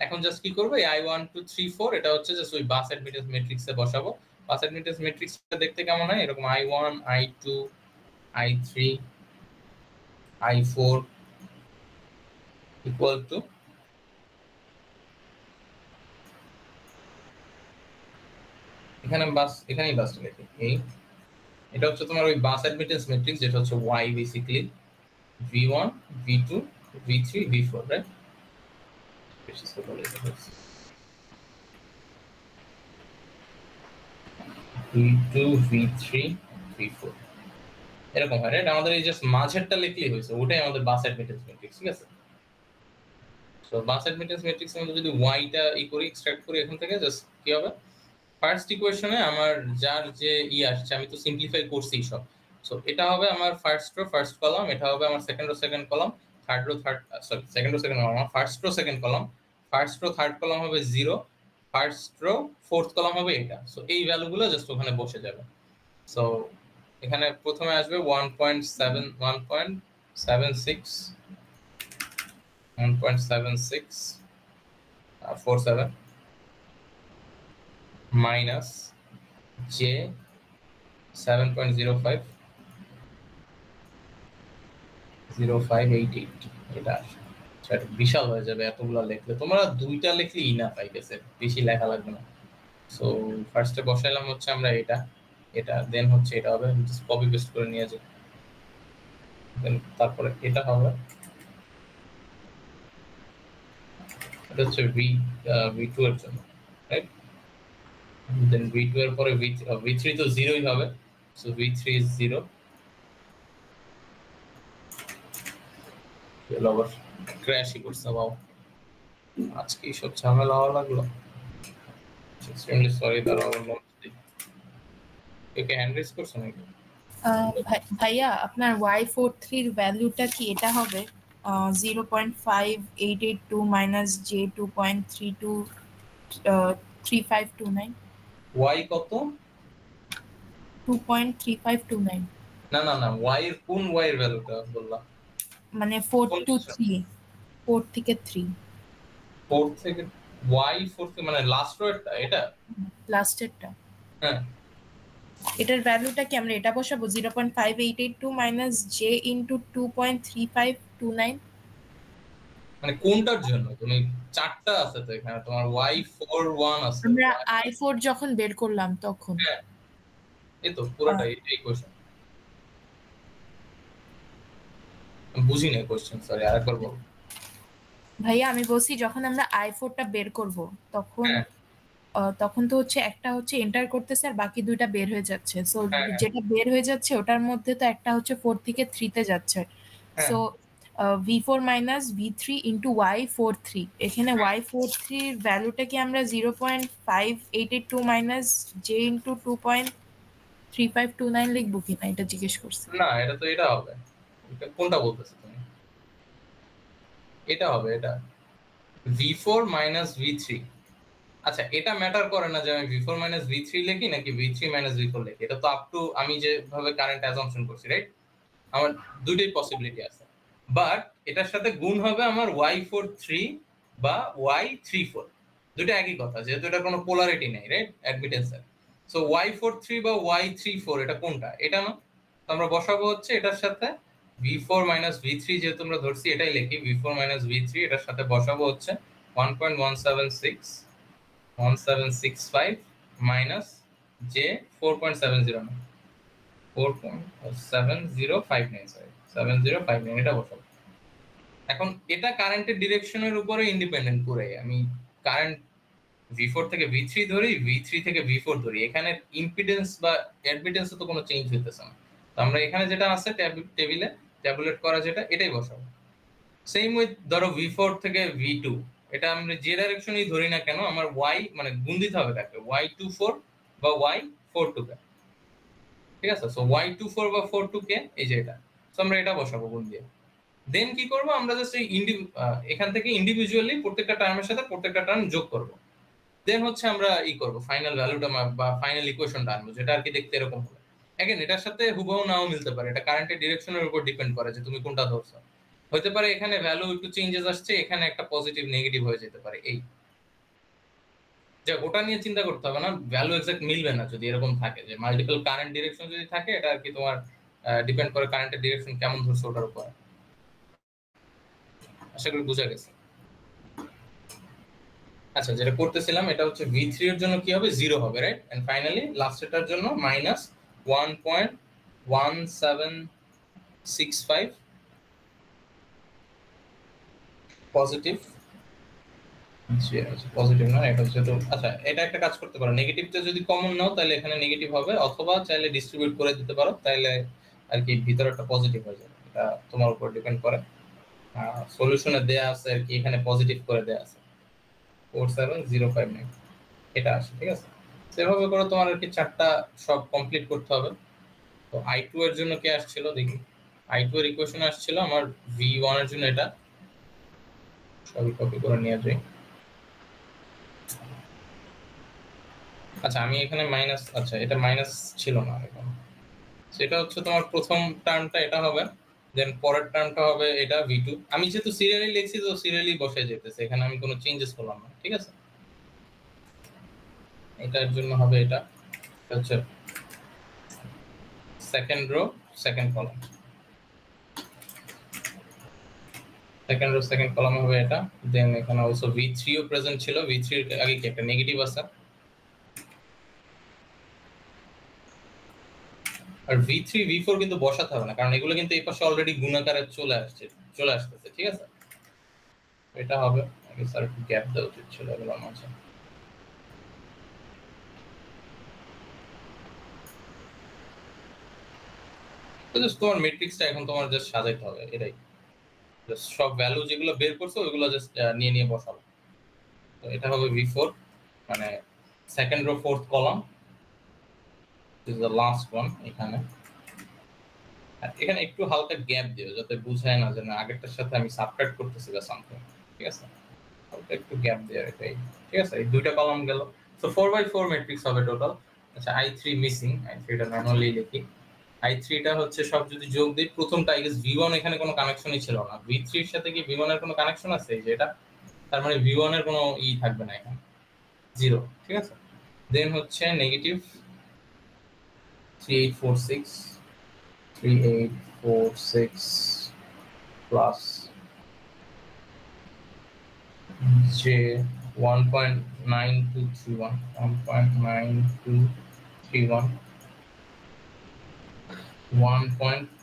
এখন জাস্ট কি করবো এই i1 2 3 4 এটা হচ্ছে জাস্ট ওই বাস অ্যাডমিটেন্স ম্যাট্রিক্সে বসাবো। বাস অ্যাডমিটেন্স ম্যাট্রিক্সটা দেখতে কেমন হয়? এরকম i1 i2 i3 i4 equal to এখানেই বাসটা লিখি এই, এটা হচ্ছে তোমার ওই বাস অ্যাডমিটেন্স ম্যাট্রিক্স যেটা হচ্ছে y basically v1 v2 v3 v4, right? v2 v3 v4 এরকম হয়, রাইট? আমাদের এই জাস্ট মাঝেরটা লিখলেই হয়েছে, ওটাই আমাদের বাস অ্যাডমিটেন্স ম্যাট্রিক্স, ঠিক আছে? সো বাস অ্যাডমিটেন্স ম্যাট্রিক্সের মধ্যে যদি ওয়াইটা করি এক্সট্রাক্ট করি এখান থেকে, জাস্ট কি হবে ফার্স্ট ইকুয়েশনে আমার যার যে আসছে আমি তো সিম্পলিফাই করছি সব। সো এটা হবে আমার ফার্স্ট রো ফার্স্ট কলাম, এটা হবে আমার second row second column, third row third sorry second row second column, আমার first row second column, first row third column হবে 0, ফার্স্ট রো ফোর্থ কলাম হবে এটা। সো এই ভ্যালুগুলো জাস্ট ওখানে বসে যাবে। সো এখানে প্রথমে আসবে 1.7647 মাইনাস j 7.05 0588 এটা আসে। এটা বিশাল হয়ে যাবে এতগুলো লিখলে, তোমরা দুইটা লিখলে ইনাফ, আই গেস বেশি লেখা লাগবে না। সো ফার্স্টে বসাইলাম হচ্ছে আমরা এটা দেন হচ্ছে এটা হবে, জাস্ট কপি পেস্ট করে নিয়ে যাই, দেন তারপরে এটা হবে, এটা হচ্ছে v2 এর জন্য, রাইট? দেন v2 এর পরে v3 তো 0ই হবে, সো v3 is 0। আবার ক্র্যাশই করছে, বাও আজকে সব ঝামেলা হওয়া লাগলো। এক্সট্রিমলি সরি, দাঁড়াও নোট দিই। ওকে হ্যান্ড রেজ করছো নাকি? ভাইয়া আপনার y43 এর ভ্যালুটা কি এটা হবে 0.5882 মাইনাস j 2.3529? y কত? 2.3529। না y এর কোন y এর ভ্যালুটা বললা? মানে 4 to 3, 4 থেকে 3, 4 থেকে y4 থেকে মানে লাস্ট রো এটা লাস্টেরটা। হ্যাঁ, এটার ভ্যালুটা কি আমরা এটা বসাবো 0.5882 মাইনাস j ইনটু 2.3529? মানে কোনটার জন্য? তুমি চারটা আছে তো এখানে, তোমার y41 আছে, আমরা i4 যখন বের করলাম তখন। হ্যাঁ এই তো পুরোটা এই কোশ্চেন বুঝি না কোশ্চেন, সরি আরেকবার বল। ভাইয়া আমি বলছি যখন আমরা i4টা বের করব তখন তখন তো হচ্ছে একটা হচ্ছে এন্টার করতেছে আর বাকি দুইটা বের হয়ে যাচ্ছে। সো হ্যাঁ, যেটা বের হয়ে যাচ্ছে ওটার মধ্যে তো একটা হচ্ছে 4 থেকে 3 তে যাচ্ছে। হ্যাঁ। So v4 minus v3 into y43, এখানে y43 এর ভ্যালুটা কি আমরা 0.5882 মাইনাস j ইন্টু 2.3529 লিখবো কিনা এটা জিজ্ঞেস করছে। না, এটা তো এটা হবে। এটা কোনটা বলতেছো তুমি? এটা হবে, এটা v4 মাইনাস v3। আচ্ছা, এটা ম্যাটার করে না যে আমি v4 মাইনাস v3 লিখি নাকি v3 মাইনাস v4 লিখি। এটা তো আপ টু আমি যেভাবে কারেন্ট অ্যাজাম্পশন করছি, রাইট? আমার দুটোই পসিবিলিটি আছে, বাট এটার সাথে গুণ হবে আমার y43 বা y34, দুটো একই কথা, যেহেতু এটা কোনো পোলারিটি নেই, রাইট, অ্যাডমিটেন্সের। সো y43 বা y34 এটা কোনটা? এটা না, তো আমরা বসাবো হচ্ছে এটার সাথে v4 মাইনাস v3, যেহেতু আমরা ধরছি এটাই লিখি v4 মাইনাস v3, এটার সাথে বসাবো হচ্ছে 1.1765 মাইনাস j 4.709 7059 এটা বসাবো। এখন এটা কারেন্টের ডিরেকশনের উপরে ইন্ডিপেন্ডেন্ট পুরাই। আমি কারেন্ট v4 থেকে v3 ধরি, v3 থেকে v4 ধরি, এখানে ইম্পিডেন্স বা অ্যাডমিটেন্সে তো কোনো চেঞ্জ হইতেছে না। তো আমরা এখানে যেটা আছে টেবিলে ট্যাবুলেট করা যেটা, এটাই বসাবো। সেম উইথ ধরো v4 থেকে v2, এটা আমরা যে ডাইরেকশনই ধরি না কেন আমার y মানে গুণ দিতে হবে তাকে y24 বা y42 কে, ঠিক আছে? সো y24 বা 42 কে এই যে এটা, সো আমরা এটা বসাবো গুণ দিয়ে। দেন কি করব, আমরা জাস্ট এই এখান থেকে ইন্ডিভিজুয়ালি প্রত্যেকটা টার্মের সাথে প্রত্যেকটা টার্ম যোগ করব। দেন হচ্ছে আমরা করব ফাইনাল ভ্যালুটা বা ফাইনাল ইকুয়েশনটা আনবো, যেটা আর কি দেখতে এরকম হবে। এগেন এটার সাথে হুবহু নাও মিলতে পারে, এটা কারেন্টের ডিরেকশনের উপর ডিপেন্ড করে যে তুমি কোনটা ধরছো। হতে পারে এখানে ভ্যালু একটু চেঞ্জেস আসছে, এখানে একটা পজিটিভ নেগেটিভ হয়ে যেতে পারে, এই যে ওটা নিয়ে চিন্তা করতে হবে না, ভ্যালু এক্সাক্ট মিলবে না যদি এরকম থাকে যে মাল্টিপল কারেন্ট ডিরেকশন যদি থাকে, এটা আর কি তোমার ডিপেন্ড করে কারেন্টের ডিরেকশন কেমন ধরছে ওটার উপর। আশা করি বোঝা গেছে। আচ্ছা, যেটা করতেছিলাম এটা হচ্ছে v3 এর জন্য কি হবে, 0 হবে, রাইট? এন্ড ফাইনালি লাস্টেরটার জন্য মাইনাস 1.1765 পজিটিভ, পজিটিভ না, এটা হচ্ছে তো। আচ্ছা, এটা একটা কাজ করতে পারো, নেগেটিভটা যদি কমন নাও তাহলে এখানে নেগেটিভ হবে, অথবা চাইলে ডিস্ট্রিবিউট করে দিতে পারো, তাইলে আর কি ভিতরটা পজিটিভ হয়ে যাবে। এটা তোমার উপর ডিপেন্ড করে। সলিউশনে দেয়া আছে আর কি, এখানে পজিটিভ করে দেয়া আছে 47059 এটা আসে, ঠিক আছে? সেভাবে করে তোমার আর কি চারটা সব কমপ্লিট করতে হবে। তো i2 এর জন্য কি আসছিল দেখি, i2 এর ইকুয়েশন আসছিল আমার v1 এর জন্য, এটা সবই কপি করে নিয়ে যাই। আচ্ছা, আমি এখানে মাইনাস, আচ্ছা এটা মাইনাস ছিল না এখন, সেটা হচ্ছে তোমার প্রথম টার্মটা এটা হবে, দেন পরের টার্মটা হবে এটা v2। আমি যেহেতু সিরিয়ালি লিখছি তো সিরিয়ালি বসে যেতেছে, এখানে আমি কোনো চেঞ্জেস করলাম না, ঠিক আছে? এটার জন্য হবে এটা হচ্ছে second row second column, second row second কলামে হবে এটা। দেন এখানে অলসো v3 ও প্রেজেন্ট ছিল, v3 এর আগে কি একটা নেগেটিভ আছে, আর v3 v4 কিন্তু বসাতে হবে না, কারণ এগুলো কিন্তু এই পাশে অলরেডি গুণাকারে চলে আসতেছে, ঠিক আছে? এটা হবে আগে স্যার একটু গ্যাপ দেওয়া উচিত ছিল এগুলো মাঝে। তো জাস্ট তোমার ম্যাট্রিক্সটা এখন তোমার জাস্ট সাজাইতে হবে, এটাই। জাস্ট সব ভ্যালু যেগুলো বের করছো ওইগুলো জাস্ট নিয়ে বসাবো। তো এটা হবে v4 মানে second rho fourth column, this is the last one. এখানে একটু হালকা গ্যাপ দিও যাতে বুঝায় না যে না আগেরটার সাথে আমি সাবট্রাক্ট করতেছি বা সামথিং, ঠিক আছে? হালকা একটু গ্যাপ দিও, এটাই, ঠিক আছে? এই দুইটা কলাম গেল, সো 4x4 ম্যাট্রিক্স হবে টোটাল। আচ্ছা, i3 মিসিং, i3 টা ম্যানুয়ালি লিখি। i3 টা হচ্ছে সব যদি যোগ দিই, প্রথমটা আই গেস v1 এখানে কোনো কানেকশনই ছিল না, v3 এর সাথে কি v1 এর কোনো কানেকশন আছে এই যে এটা, তার মানে v1 এর কোনো থাকবে না এখানে, 0, ঠিক আছে? দেন হচ্ছে নেগেটিভ 3846 প্লাস j 1.9231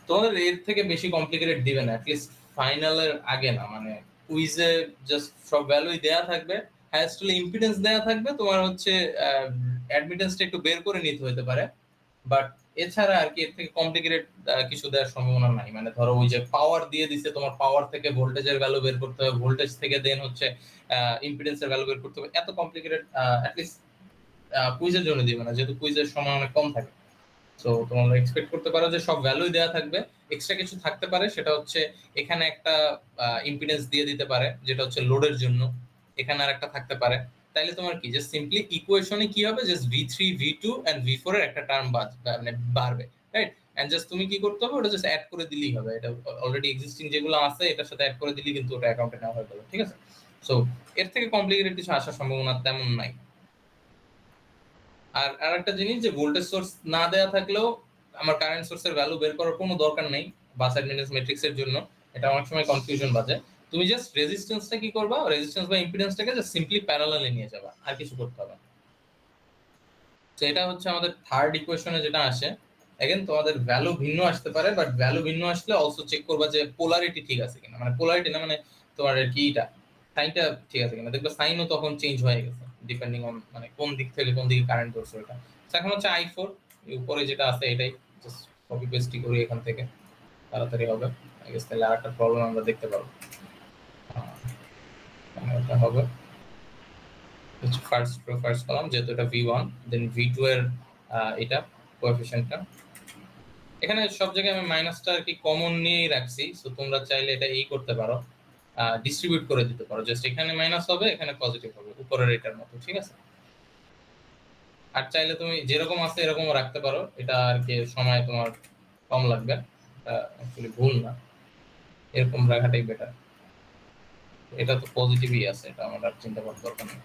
তোমাদের এর থেকে বেশি কমপ্লিকেটেড দিবে না, অ্যাটলিস্ট ফাইনালের আগে না, মানে কুইজে জাস্ট সব ভ্যালুই দেয়া থাকবে, হাইয়েস্ট হলে ইম্পিডেন্স দেওয়া থাকবে, তোমার হচ্ছে অ্যাডমিটেন্সটা একটু বের করে নিতে হতে পারে, বাট এছাড়া আর কি এর থেকে কমপ্লিকেটেড কিছু দেওয়ার সম্ভাবনা নাই। মানে ধরো ওই যে পাওয়ার দিয়ে দিছে, তোমার পাওয়ার থেকে ভোল্টেজের ভ্যালু বের করতে হবে, ভোল্টেজ থেকে দেন হচ্ছে ইম্পিডেন্সের ভ্যালু বের করতে হবে, এত কমপ্লিকেটেড অ্যাটলিস্ট কুইজের জন্য দিবে না, যেহেতু কুইজের সময় অনেক কম থাকে। সো তোমরা এক্সপেক্ট করতে পারো যে সব ভ্যালুই দেওয়া থাকবে, এক্সট্রা কিছু থাকতে পারে, সেটা হচ্ছে এখানে একটা ইম্পিডেন্স দিয়ে দিতে পারে যেটা হচ্ছে লোডের জন্য, এখানে আর একটা থাকতে পারে। তাইলে তোমার কি জাস্ট সিম্পলি ইকুয়েশনে কি হবে, just V3 V2 and V4 এর একটা টার্ম মানে বাড়বে, রাইট? এন্ড জাস্ট তুমি কি করতে হবে, ওটা জাস্ট অ্যাড করে দিলেই হবে, এটা অলরেডি এক্সিস্টিং যেগুলো আছে এটার সাথে অ্যাড করে দিলেই কিন্তু ওটা অ্যাকাউন্টে নেওয়া হয়ে যাবে, ঠিক আছে? সো এর থেকে কমপ্লিকেটেড কিছু আসার সম্ভাবনা তেমন নাই। আর আরেকটা জিনিস, যে ভোল্টেজ সোর্স না দেয়া থাকলেও আমার কারেন্ট সোর্সের ভ্যালু বের করার কোনো দরকার নেই বাস অ্যাডমিটেন্স ম্যাট্রিক্সের জন্য, এটা অনেক সময় কনফিউশন বাজে। তুমি জাস্ট রেজিস্ট্যান্সটা কি করবা, রেজিস্ট্যান্স বা ইম্পিডেন্সটাকে জাস্ট সিম্পলি প্যারালালে নিয়ে যাবা, আর কিছু করতে হবে না। তো এটা হচ্ছে আমাদের থার্ড ইকুয়েশনে যেটা আসে। अगेन তোমাদের ভ্যালু ভিন্ন আসতে পারে, বাট ভ্যালু ভিন্ন আসলে অলসো চেক করবা যে পোলারিটি ঠিক আছে কিনা, মানে পোলারিটি না মানে তোমার কিটা সাইনটা ঠিক আছে কিনা, দেখবে সাইনও তখন চেঞ্জ হয়ে গেছে ডিপেন্ডিং অন মানে কোন দিক থেকে কোন দিকে কারেন্ট ধরছে ওটা। এখন হচ্ছে i4 উপরে যেটা আছে এটাই জাস্ট কপি পেস্ট করি এখান থেকে, তাড়াতাড়ি হবে। আই গেস তাহলে আরেকটা প্রবলেম আমরা দেখতে পারবো। এটা হবে ফার্স্ট কলাম, যেহেতু এটা v1 দেন v2 এর এটা কোএফিশিয়েন্টটা, এখানে সব জায়গায় আমি মাইনাসটা আর কি কমন নিয়েই রাখছি। সো তোমরা চাইলে এটা এই করতে পারো, ডিস্ট্রিবিউট করে দিতে পারো, জাস্ট এখানে মাইনাস হবে এখানে পজিটিভ হবে উপরের এটার মতো, ঠিক আছে? আর চাইলে তুমি যেরকম আছে এরকমও রাখতে পারো, এটা আর কি সময় তোমার কম লাগবে, অ্যাকচুয়ালি ভুল না, এরকম রাখাটাই বেটার। এটা তো পজিটিভই আছে, এটা আমার আর চিন্তা করার দরকার নেই।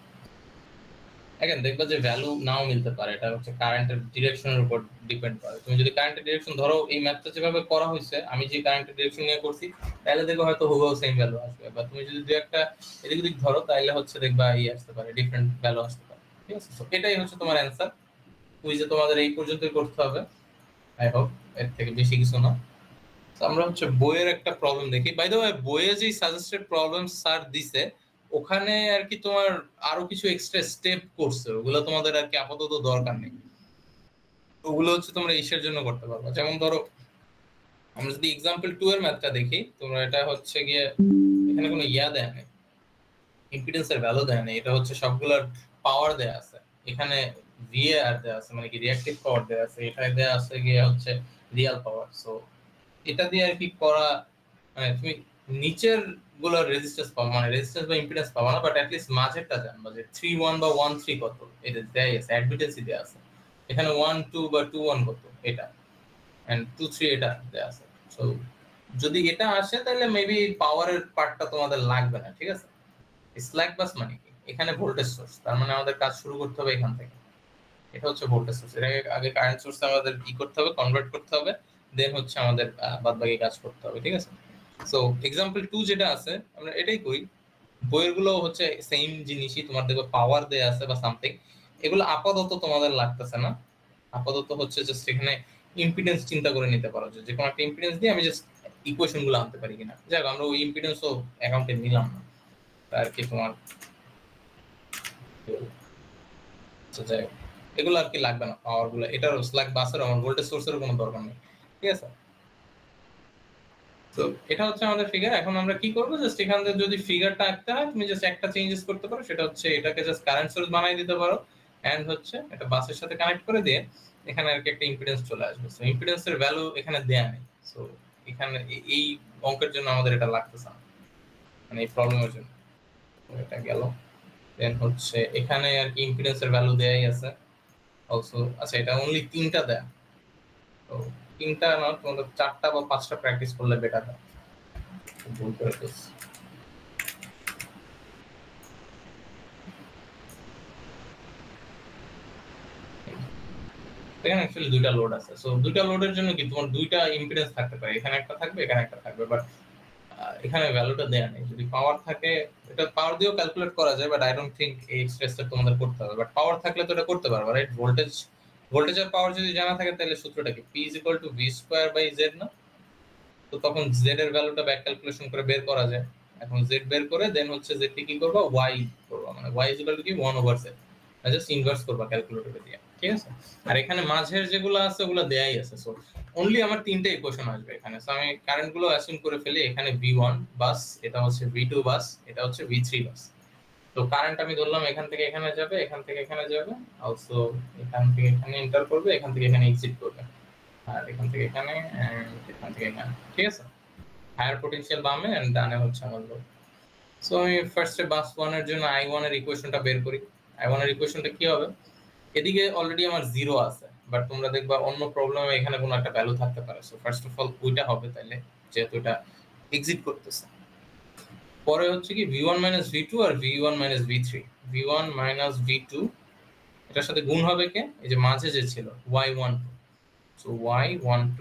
এখন দেখবা যে ভ্যালু নাও মিলতে পারে, এটা হচ্ছে কারেন্টের ডিরেকশনের উপর ডিপেন্ড করে। তুমি যদি কারেন্টের ডিরেকশন ধরো, এই ম্যাথটা যেভাবে করা হয়েছে আমি যে কারেন্টের ডিরেকশন নিয়ে করছি, তাহলে দেখবে হয়তো হুবহু সেম ভ্যালু আসবে, বা তুমি যদি দুই একটা এদিক ওদিক ধরো তাহলে হচ্ছে দেখবা এই আসতে পারে, ডিফারেন্ট ভ্যালু আসতে পারে, ঠিক আছে? সো এটাই হচ্ছে তোমার অ্যানসার। কুইজে তোমাদের এই পর্যন্তই করতে হবে, আই হোপ এর থেকে বেশি কিছু না। তো আমরা হচ্ছে বইয়ের একটা প্রবলেম দেখি। বাই দ্য ওয়ে, বইয়ে যে সাজেস্টেড প্রবলেম স্যার দিছে ওখানে আর কি তোমার আরো কিছু এক্সট্রা স্টেপ করছে, ওগুলো তোমাদের আর কি আপাতত দরকার নেই, ওগুলো হচ্ছে তোমরা ইসের জন্য করতে পারবে। যেমন ধরো আমরা যদি এক্সাম্পল 2 এর ম্যাথটা দেখি, তোমরা এটা হচ্ছে গিয়ে এখানে কোনো দেয় নেই, ইম্পিডেন্সের ভ্যালু দেয় নেই, এটা হচ্ছে সবগুলোর পাওয়ার দেয়া আছে, এখানে ভিএআর দেয়া আছে মানে কি রিঅ্যাকটিভ পাওয়ার দেয়া আছে, এখানে দেয়া আছে গিয়ে হচ্ছে রিয়েল পাওয়ার। সো এটা দিয়ে আর কি করা, মানে তুমি নিচের গুলোর রেজিস্ট্যান্স পাবো, মানে রেজিস্ট্যান্স বা ইম্পিডেন্স পাবো না, বাট অ্যাট লিস্ট মাঝেরটা জানবা যে 3-1 বা 1-3 কত, এটা দেয়া আছে, অ্যাডমিটেন্সই দেয়া আছে, এখানে 1-2 বা 2-1 কত এটা, এন্ড 2-3 এটা দেয়া আছে। সো যদি এটা আসে তাহলে মেবি পাওয়ারের পার্টটা তোমাদের লাগবে না, ঠিক আছে? স্ল্যাক বাস মানে কি, এখানে ভোল্টেজ সোর্স, তার মানে আমাদের কাজ শুরু করতে হবে এখান থেকে, এটা হচ্ছে ভোল্টেজ সোর্স, এর আগে কারেন্ট সোর্সে আমাদের কি করতে হবে, কনভার্ট করতে হবে, দেন হচ্ছে আমাদের বাদবাকি কাজ করতে হবে, ঠিক আছে? সো এক্সাম্পল 2 যেটা আছে আমরা এটাই করি, বইয়েরগুলো হচ্ছে সেম জিনিসই, তোমার দেখবে পাওয়ার দেয়া আছে বা সামথিং, এগুলো আপাতত তোমাদের লাগতেছে না, আপাতত হচ্ছে জাস্ট এখানে ইম্পিডেন্স চিন্তা করে নিতে পারো, যে কোনো একটা ইম্পিডেন্স দিয়ে আমি জাস্ট ইকুয়েশন গুলো আনতে পারি কিনা, যাক আমরা ওই ইম্পিডেন্সও অ্যাকাউন্টে নিলাম না আর কি তোমার, যাই হোক এগুলো আর কি লাগবে না, পাওয়ার গুলো এটার স্ল্যাক বাসের আমার ভোল্টেজ সোর্সের কোনো দরকার নেই, ঠিক আছে? তো এটা হচ্ছে আমাদের ফিগার। এখন আমরা কি করব, জাস্ট এখান থেকে যদি ফিগারটা আঁকতে হয় তুমি জাস্ট একটা চেঞ্জেস করতে পারো, সেটা হচ্ছে এটাকে জাস্ট কারেন্ট সোর্স বানাই দিতে পারো, এন্ড হচ্ছে এটা বাসের সাথে কানেক্ট করে দিয়ে এখানে আর কি একটা ইম্পিডেন্স চলে আসবে। সো ইম্পিডেন্সের ভ্যালু এখানে দেয়া নেই, সো এখানে এই অঙ্কের জন্য আমাদের এটা লাগতেছে না, মানে এই প্রবলেমের জন্য। এটা গেল, দেন হচ্ছে এখানে আর কি ইম্পিডেন্সের ভ্যালু দেয়াই আছে অলসো। আচ্ছা এটা অনলি 3টা দেয়া, তো 3টা না তোমাদের 4টা বা 5টা প্র্যাকটিস করলে বেটার হয়। ভুল করে দিচ্ছি। এখানে অ্যাকচুয়ালি 2টা লোড আছে, সো 2টা লোডের জন্য কি তোমার 2টা ইম্পিডেন্স থাকতে পারে, এখানে একটা থাকবে এখানে একটা থাকবে, বাট এখানে ভ্যালুটা দেয়া নেই। যদি পাওয়ার থাকে এটা পাওয়ার দিয়েও ক্যালকুলেট করা যায়, বাট আই ডোন্ট থিংক এই এক্সট্রা স্টেপ তোমাদের করতে হবে, বাট পাওয়ার থাকলে তো এটা করতে পারবে, রাইট? ভোল্টেজ আর পাওয়ার যদি জানা থাকে তাহলে সূত্রটা কি, P = V² / Z না? তো তখন Z এর ভ্যালুটা ব্যাক ক্যালকুলেশন করে বের করা যায়, এখন z বের করে দেন হচ্ছে z কে কি করবা y করবা, মানে y ইজ ইকুয়াল টু কি 1/z, জাস্ট ইনভার্স করবা ক্যালকুলেটরে দিয়ে, ঠিক আছে। আর এখানে মাঝের যেগুলো আছে ওগুলো দেয়াই আছে, সো অনলি আমার তিনটে ইকুয়েশন আসবে এখানে। সো আমি কারেন্ট গুলো অ্যাসিউম করে ফেলি, এখানে v1 বাস, এটা হচ্ছে v2 বাস, এটা হচ্ছে v3 বাস। তো কারেন্ট আমি ধরলাম এখান থেকে এখানে যাবে, এখান থেকে এখানে যাবে, অলসো এখান থেকে এখানে এন্টার করবে, এখান থেকে এখানে এক্সিট করবে, আর এখান থেকে এখানে এন্ড এখান থেকে এখানে, ঠিক আছে। হায়ার পটেনশিয়াল বামে এন্ড ডানে হচ্ছে আমার লোড। সো আমি ফার্স্টে বাস 1 এর জন্য i1 এর ইকুয়েশনটা বের করি। i1 এর ইকুয়েশনটা কি হবে, এদিকে অলরেডি আমার 0 আছে, বাট তোমরা দেখবা অন্য প্রবলেমে এখানে কোনো একটা ভ্যালু থাকতে পারে। সো ফার্স্ট অফ অল ওইটা হবে তাইলে, যেহেতু এটা এক্সিট করতেছে। পরে হচ্ছে কি v1 v2 আর v1 v3, v1 v2 এটার সাথে গুণ হবে কে, এই যে মাঝে যে ছিল y12, so y12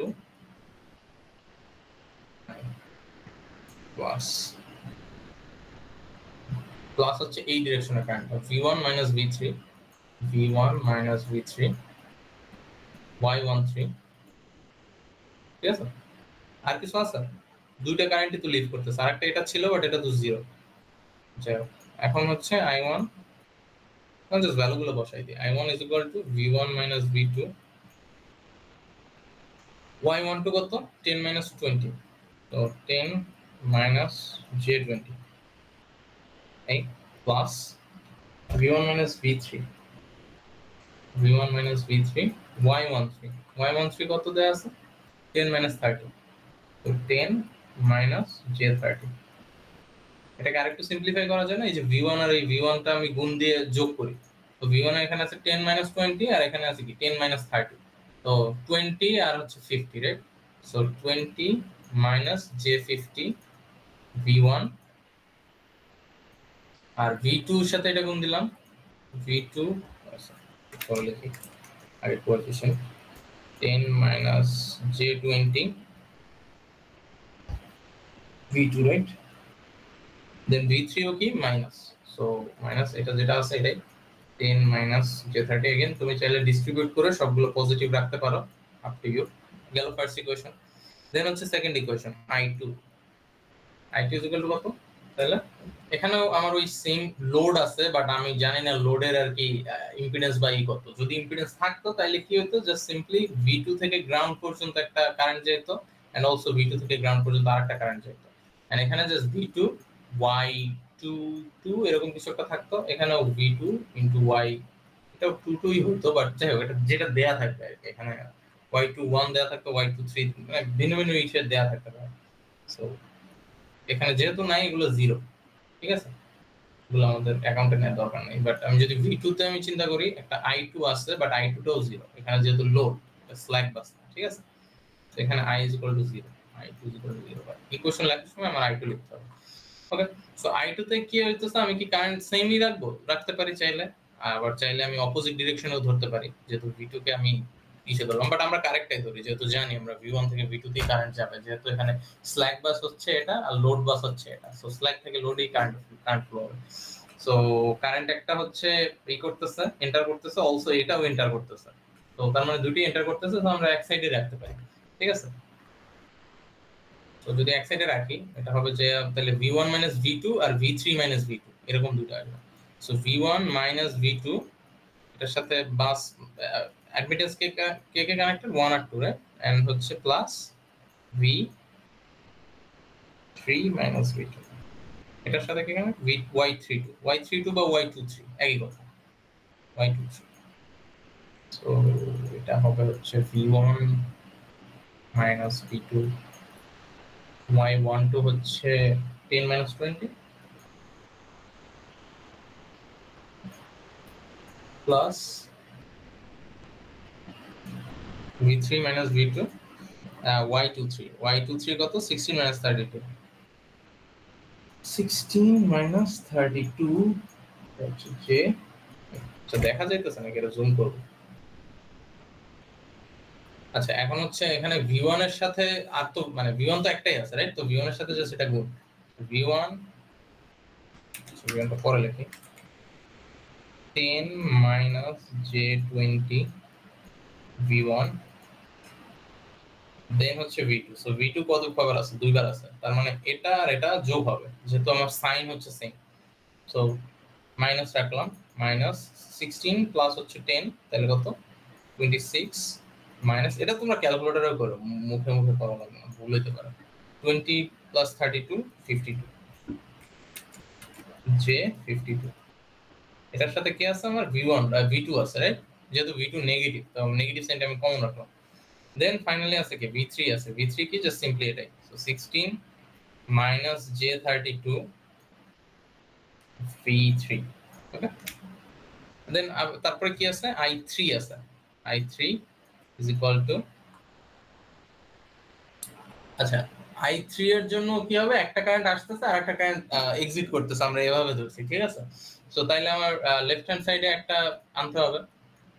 plus plus হচ্ছে এই ডিরেকশনে current v1 v3, v1 v3 y13, ঠিক আছে। আর কিছু আছে, দুইটা কারেন্টই তো লিভ করতেছে, আরেকটা এটা ছিল বাট এটা তো 0। যাই হোক, এখন হচ্ছে i1 জাস্ট ভ্যালুগুলো বসাই দিই। i1 is equal to v1 v2, y12 কত 10 20, তো 10 j20 এই plus v1 v3, v1 v3 y13 কত দেয়া আছে 10 30, তো 10 j30। এটাকে আরেকটু সিম্পলিফাই করা যায় না, এই যে v1 আর এই v1 টা আমি গুণ দিয়ে যোগ করি, তো v1 এর এখানে আছে 10 20 আর এখানে আছে কি 10 30, তো 20 আর হচ্ছে 50, রাইট। সো 20 j50 v1, আর v2 এর সাথে এটা গুণ দিলাম v2, সরি লিখি আগে কোএফিশিয়েন্ট 10 j20 v2, রাইট। দেন v3 ও কি মাইনাস, সো মাইনাস এটা যেটা আছে এটাই 10 j30। अगेन তুমি চাইলে ডিস্ট্রিবিউট করে সবগুলো পজিটিভ রাখতে পারো, আপ টু ইউ। গেল ফার্স্ট ইকুয়েশন। দেন হচ্ছে second equation i2 is equal to কত, তাহলে এখানেও আমার ওই সেম লোড আছে, বাট আমি জানি না লোডের আর কি ইম্পিডেন্স বা ই কত। যদি ইম্পিডেন্স থাকতো তাহলে কি হতো, জাস্ট সিম্পলি v2 থেকে গ্রাউন্ড পর্যন্ত একটা কারেন্ট যেত এন্ড অলসো v2 থেকে গ্রাউন্ড পর্যন্ত আরেকটা কারেন্ট যেত, এন্ড এখানে জাস্ট v2 y22 এরকম কিছু একটা থাকতো, এখানেও v2 into y, এটাও 22 ই হতো, বাট যাই হোক এটা যেটা দেয়া থাকবে আর কি, এখানে y21 দেয়া থাকতো, y23 মানে ভিন্ন ভিন্ন ইসের দেয়া থাকতে পারে। সো এখানে যেহেতু নাই এগুলো 0, ঠিক আছে, এগুলো আমাদের অ্যাকাউন্টে নেওয়ার দরকার নেই। বাট আমি যদি v2 তে আমি চিন্তা করি, একটা i2 আছে, বাট i2 টাও 0, এখানে যেহেতু লোড স্ল্যাক বাস, ঠিক আছে। তো এখানে i is equal to 0, i2 is equal to 0, but equation লেখার সময় আমার i2 লিখতে হবে। ওকে, সো i2 তে কি হইতেছে, আমি কি কারেন্ট সেমই রাখতে পারি চাইলে, আবার চাইলে আমি অপোজিট ডিরেকশনেও ধরতে পারি, যেহেতু v2 কে আমি ইসে ধরলাম, বাট আমরা কারেক্টটাই ধরি, যেহেতু জানি আমরা v1 থেকে v2 তে কারেন্ট যাবে, যেহেতু এখানে স্ল্যাক বাস হচ্ছে এটা আর লোড বাস হচ্ছে এটা, সো স্ল্যাক থেকে লোডেই কারেন্ট ফ্লো হবে। সো কারেন্ট একটা হচ্ছে এই করতেছে, এন্টার করতেছে, অলসো এটাও এন্টার করতেছে, তো তার মানে দুটোই এন্টার করতেছে, তো আমরা এক সাইডে রাখতে পারি, ঠিক আছে। তো যদি এক সাইডে রাখি এটা হবে যে তাহলে v1 v2 আর v3 v2 এরকম দুটো আসবে। সো v1 v2 এটার সাথে বাস অ্যাডমিটেন্স কে কানেক্টেড 1 আর 2, রাইট, এন্ড হচ্ছে প্লাস v3 v2 এটার সাথে কি কানেক্ট y32 বা y23 একই কথা, y23। সো এটা হবে হচ্ছে v1 v2, y12 হচ্ছে 10 20 প্লাস v3 v2 y23 কত 16 32, 16 32 হচ্ছে যে, আচ্ছা দেখা যাইতেছে নাকি, এটা জুম করব। আচ্ছা এখন হচ্ছে এখানে v1 এর সাথে আর তো মানে v1 তো একটাই আছে, রাইট, তো v1 এর সাথে জাস্ট এটা গুণ v1 টা পরে লিখি 10 j20 v1 দেন হচ্ছে v2, সো v2 কত ভাবে আছে, দুইবার আছে, তার মানে এটা আর এটা যোগ হবে, যেহেতু আমার সাইন হচ্ছে সেম। সো মাইনাস রাখলাম, মাইনাস 16 প্লাস হচ্ছে 10, তাহলে কত 26 মাইনাস, এটা তোমরা ক্যালকুলেটরে করো, মুখে মুখে করা লাগবে না, ভুল হতে পারে। 20 প্লাস 32 52 যে 52, এটার সাথে কি আছে আমার v1 v2 আছে, রাইট? যেহেতু v2 নেগেটিভ, তো নেগেটিভ সাইনটা আমি কমন রাখলাম। দেন ফাইনালি আছে কি v3 আছে, v3 কি জাস্ট সিম্পলি এটাই, সো 16 মাইনাস j32 v3, ওকে। দেন তারপরে কি আছে i3 আছে, i3 ইজ ইকুয়াল টু, আচ্ছা i3 এর জন্য কি হবে, একটা কারেন্ট আসতেছে আর একটা কারেন্ট এক্সিট করতেছে, আমরা এভাবে ধরছি, ঠিক আছে? সো তাইলে আমার লেফট হ্যান্ড সাইডে একটা আনতে হবে।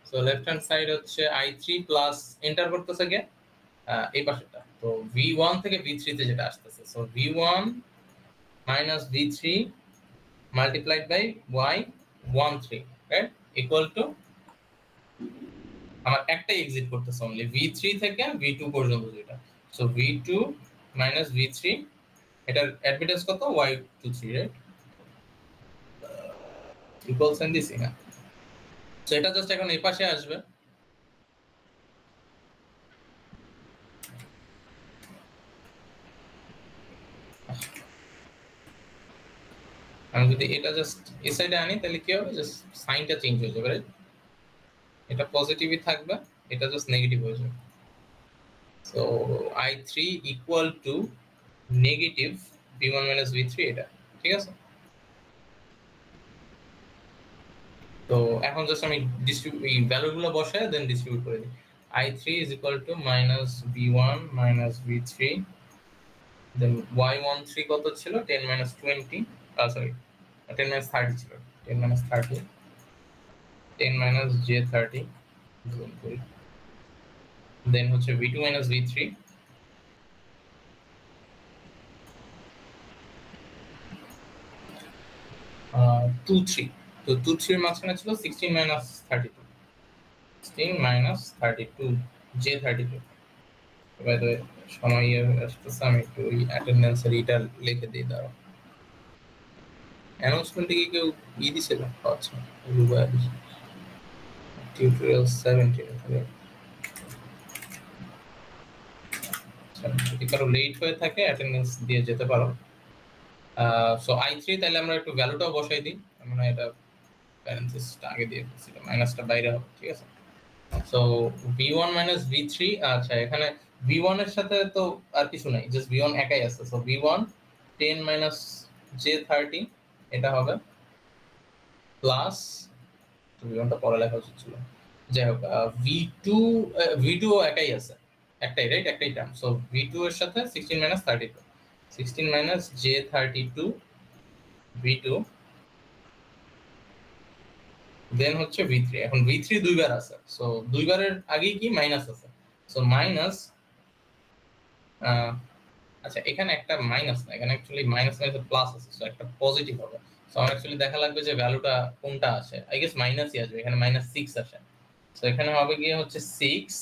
সো লেফট হ্যান্ড সাইড হচ্ছে i3 প্লাস এন্টার করতেছে কে এই পাশেটা, তো v1 থেকে v3 তে যেটা আসতেছে, so v1 minus v3 multiplied by y13, right, equal to আমার একটা এক্সিট করতেছে অনলি v3 থেকে v2 পর্যন্ত যেটা, সো v2 মাইনাস v3, এটার অ্যাডমিটেন্স কত y23, রাইট, ইকুয়াল সাইন দিছি না, সো এটা জাস্ট এখন এই পাশে আসবে। আমি যদি এটা জাস্ট এই সাইডে আনি তাহলে কি হবে, জাস্ট সাইনটা চেঞ্জ হয়ে যাবে, রাইট, এটা পজিটিভই থাকবে, এটা জাস্ট নেগেটিভ হয়ে যাবে। So i3 equal to negative v1 minus v3, এটা ঠিক আছে। তো এখন জাস্ট আমি এই ভ্যালুগুলো বসাই দেন ডিস্ট্রিবিউট করে দিই, i3 is equal to minus v1 minus v3, then y13 কত ছিল 10 মাইনাস 20, সরি 10 মাইনাস 30 ছিল, 10 মাইনাস 30, 10 মাইনাস j30, দেন হচ্ছে v2 minus v3, two three, তো 2 3 এর মাঝখানে ছিল 16 minus 32, 16 minus 32 j32। By the way সময় আসতেছে, আমি একটু ওই অ্যাটেন্ডেন্সের এটা লিখে দিই, দাঁড়াও। অ্যানাউন্সমেন্টে কি কেউ দিছিল? আচ্ছা, টিউটোরিয়াল 17, যদি কারো লেট হয়ে থাকে অ্যাটেন্ডেন্স দিয়ে যেতে পারো। সো i3 তাহলে আমরা একটু ভ্যালুটাও বসাই দিই, মানে এটা প্যারেন্থেসিসটা আগে দিয়ে দিচ্ছি, মাইনাসটা বাইরে হবে, ঠিক আছে। সো v1 মাইনাস v3, আচ্ছা এখানে v1 এর সাথে তো আর কিছু নাই, জাস্ট v1 একাই আছে, সো v1 10 মাইনাস j30 এটা হবে প্লাস, v1টা পরে লেখা উচিত ছিল, যাই হোক v2 একাই আছে, একটাই, রাইট, একটাই টার্ম, সো v2 এর সাথে 16 মাইনাস 32, 16 মাইনাস j32 v2, দেন হচ্ছে v3, এখন v3 দুইবার আছে, সো দুইবারের আগেই কি মাইনাস আছে, সো মাইনাস, আচ্ছা এখানে একটা মাইনাস না, এখানে অ্যাকচুয়ালি মাইনাস মাইনাস প্লাস আছে, সো একটা পজিটিভ হবে। সো আমার অ্যাকচুয়ালি দেখা লাগবে যে ভ্যালুটা কোনটা আসে, আই গেস মাইনাসই আসবে, এখানে মাইনাস 6 আসে, সো এখানে হবে গিয়ে হচ্ছে 6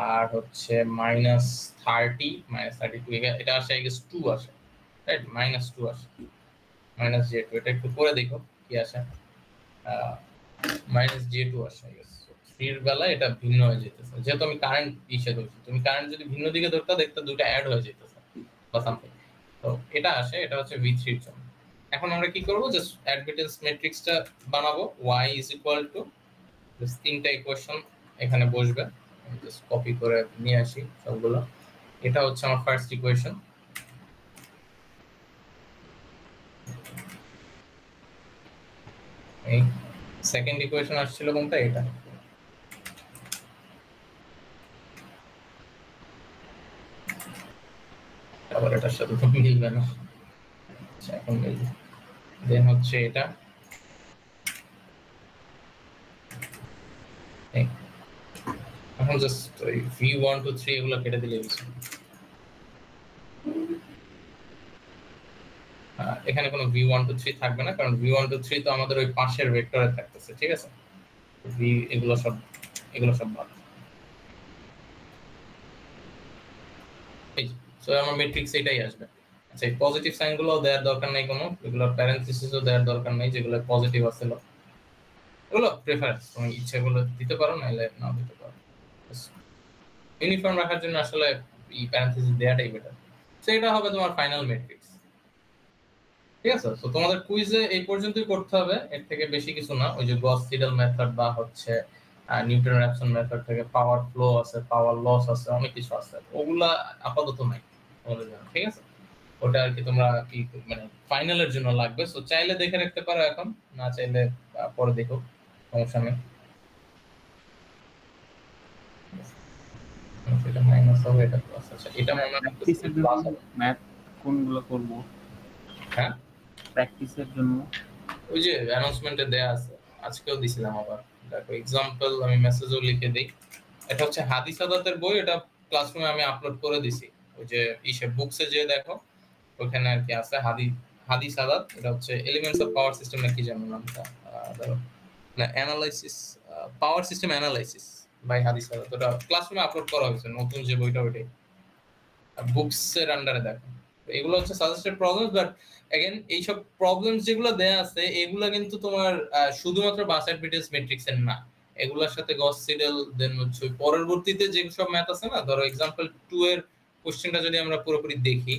আর হচ্ছে মাইনাস 30 মাইনাস 32, এটা আসে আই গেস 2 আসে, রাইট, মাইনাস 2 আসে, মাইনাস j2, এটা একটু করে দেখো কি আসে, মাইনাস j2 আসে, আই গেস 3 এর বেলা এটা ভিন্ন হয়ে যেতেছে, যেহেতু আমি কারেন্ট দিশে ধরছি, তুমি কারেন্ট যদি ভিন্ন দিকে ধরতা দেখতে দুটো অ্যাড হয়ে যেতেছে বা সামথিং, তো এটা আসে, এটা হচ্ছে v3 এর জন্য। এখন আমরা কি করব, জাস্ট অ্যাডমিটেন্স ম্যাট্রিক্সটা বানাবো, y is equal two, just তিনটা ইকুয়েশন এখানে বসবে, আমি জাস্ট কপি করে নিয়ে আসি সবগুলো। এটা হচ্ছে আমার ফার্স্ট ইকুয়েশন, এই সেকেন্ড ইকুয়েশন আসছিল কোনটা, এটা, আবার এটার সাথে তো মিলবে না, আচ্ছা এখন মিলবে, দেন হচ্ছে এটা, এখন জাস্ট ওই v1 2 3 এগুলো কেটে দিলে হচ্ছে, এখানে কোনো v1 2 3 থাকবে না, কারণ v1 2 3 তো আমাদের ওই পাশের ভেক্টরে থাকতেছে, ঠিক আছে, এগুলো সব বাদ। এই সো আমার ম্যাট্রিক্স এটাই আসবে। আচ্ছা এই পজিটিভ সাইনগুলো দেওয়ার দরকার নাই কোনো, এগুলো প্যারেনথেসিসও দেওয়ার দরকার নাই, যেগুলো পজিটিভ আছে এগুলো প্রেফারেন্স, তুমি ইচ্ছাগুলো দিতে পারো নাহলে নাও দিতে পারো। ইউনিফর্ম রাখার জন্য আসলে এই প্যারেনথেসিস দেওয়াটাই বেটার। সো এটা হবে তোমার ফাইনাল ম্যাট্রিক্স, ঠিক আছে? তো তোমাদের কুইজে এই পর্যন্তই করতে হবে, এর থেকে বেশি কিছু না। ওই যে গস সিডেল মেথড বা হচ্ছে নিউটন র্যাপসন মেথড থেকে পাওয়ার ফ্লো আছে, পাওয়ার লস আছে, অনেক কিছু আছে, ওগুলা আপাতত নাই তোমাদের জন্য, ঠিক আছে? ওটা আর কি তোমরা কি মানে ফাইনালের জন্য লাগবে। সো চাইলে দেখে রাখতে পারো এখন, না চাইলে পরে দেখো, সমস্যা নেই। এটা মাইনাস হবে, এটা প্লাস। আচ্ছা এটা প্র্যাকটিসের জন্য ম্যাথ কোনগুলো করব? হ্যাঁ প্র্যাকটিসের জন্য ওই যে অ্যানাউন্সমেন্টে দেয়া আছে, আজকেও দিছিলাম আবার। দেখো এক্সাম্পল আমি মেসেজও লিখে দেই। এটা হচ্ছে হাদিস আদাতের বই, এটা ক্লাসরুমে আমি আপলোড করে দিছি। ওই যে ইসে বুকসে যে দেখো ওখানে আর কি আছে হাদিস আদাত। এটা হচ্ছে এলিমেন্টস অফ পাওয়ার সিস্টেম নাকি জানো নামটা, ধরো না analysis, power system analysis by Hadi Saadat. ওটা ক্লাসরুমে আপলোড করা হয়েছে, নতুন যে বইটা ওইটাই বুকসের আন্ডারে দেখো। এগুলো হচ্ছে সাজেস্টেড প্রবলেমস, বাট अगेन এইসব প্রবলেমস যেগুলো দেয়া আছে এগুলো কিন্তু তোমার শুধুমাত্র বাসাইড-মিডলস ম্যাট্রিক্স এর না, এগুলোর সাথে গস সিডেল দেন হচ্ছে পরবর্তীতে যে সব ম্যাথ আছে না, ধরো एग्जांपल 2 এর কোশ্চেনটা যদি আমরা পুরোপুরি দেখি,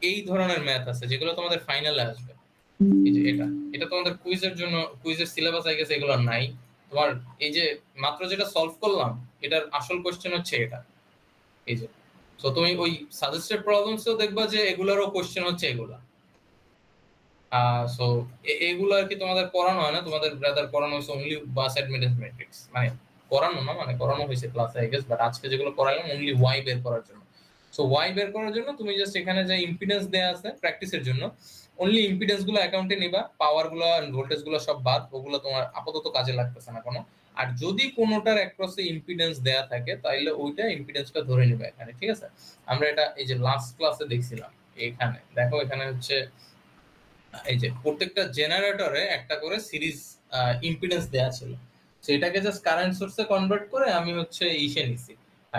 এই ধরনের ম্যাথ আছে যেগুলো তোমাদের ফাইনালে আসবে। এই যে এটা তোমাদের কুইজের জন্য, কুইজের সিলেবাস আই গেছে এগুলো নাই তোমার। এই যে মাত্র যেটা সলভ করলাম এটার আসল কোশ্চেন হচ্ছে এটা। এই যে সো তুমি ওই সাজেস্টেড প্রবলেমসও দেখবা যে এগুলারও কোশ্চেন হচ্ছে এগুলা। সো এগুলো আর কি তোমাদের পড়ানো হয় না, তোমাদের ব্রাদার পড়ানো হয়েছে অনলি বাস অ্যাডমিটেন্স ম্যাট্রিক্স, মানে পড়ানো না মানে করানো হয়েছে ক্লাসে আই গেস, বাট আজকে যেগুলো পড়াইলাম অনলি ওয়াই বের করার জন্য। সো ওয়াই বের করার জন্য তুমি জাস্ট এখানে যে ইম্পিডেন্স দেয়া আছে প্র্যাকটিসের জন্য অনলি ইম্পিডেন্স গুলো অ্যাকাউন্টে নিবা, পাওয়ার গুলো ভোল্টেজ গুলো সব বাদ, ওগুলো তোমার আপাতত কাজে লাগতেছে না কোনো। আর যদি কোনোটার অ্যাক্রসে ইম্পিডেন্স দেয়া থাকে তাহলে ওইটা ইম্পিডেন্সটা ধরে নিবে এখানে, ঠিক আছে? আমরা এটা এই যে লাস্ট ক্লাসে দেখছিলাম, এখানে দেখো এখানে হচ্ছে এই যে প্রত্যেকটা জেনারেটরে একটা করে সিরিজ ইম্পিডেন্স দেয়া ছিল, সেটাকে জাস্ট কারেন্ট সোর্সে কনভার্ট করে আমি হচ্ছে ইসে নিছি,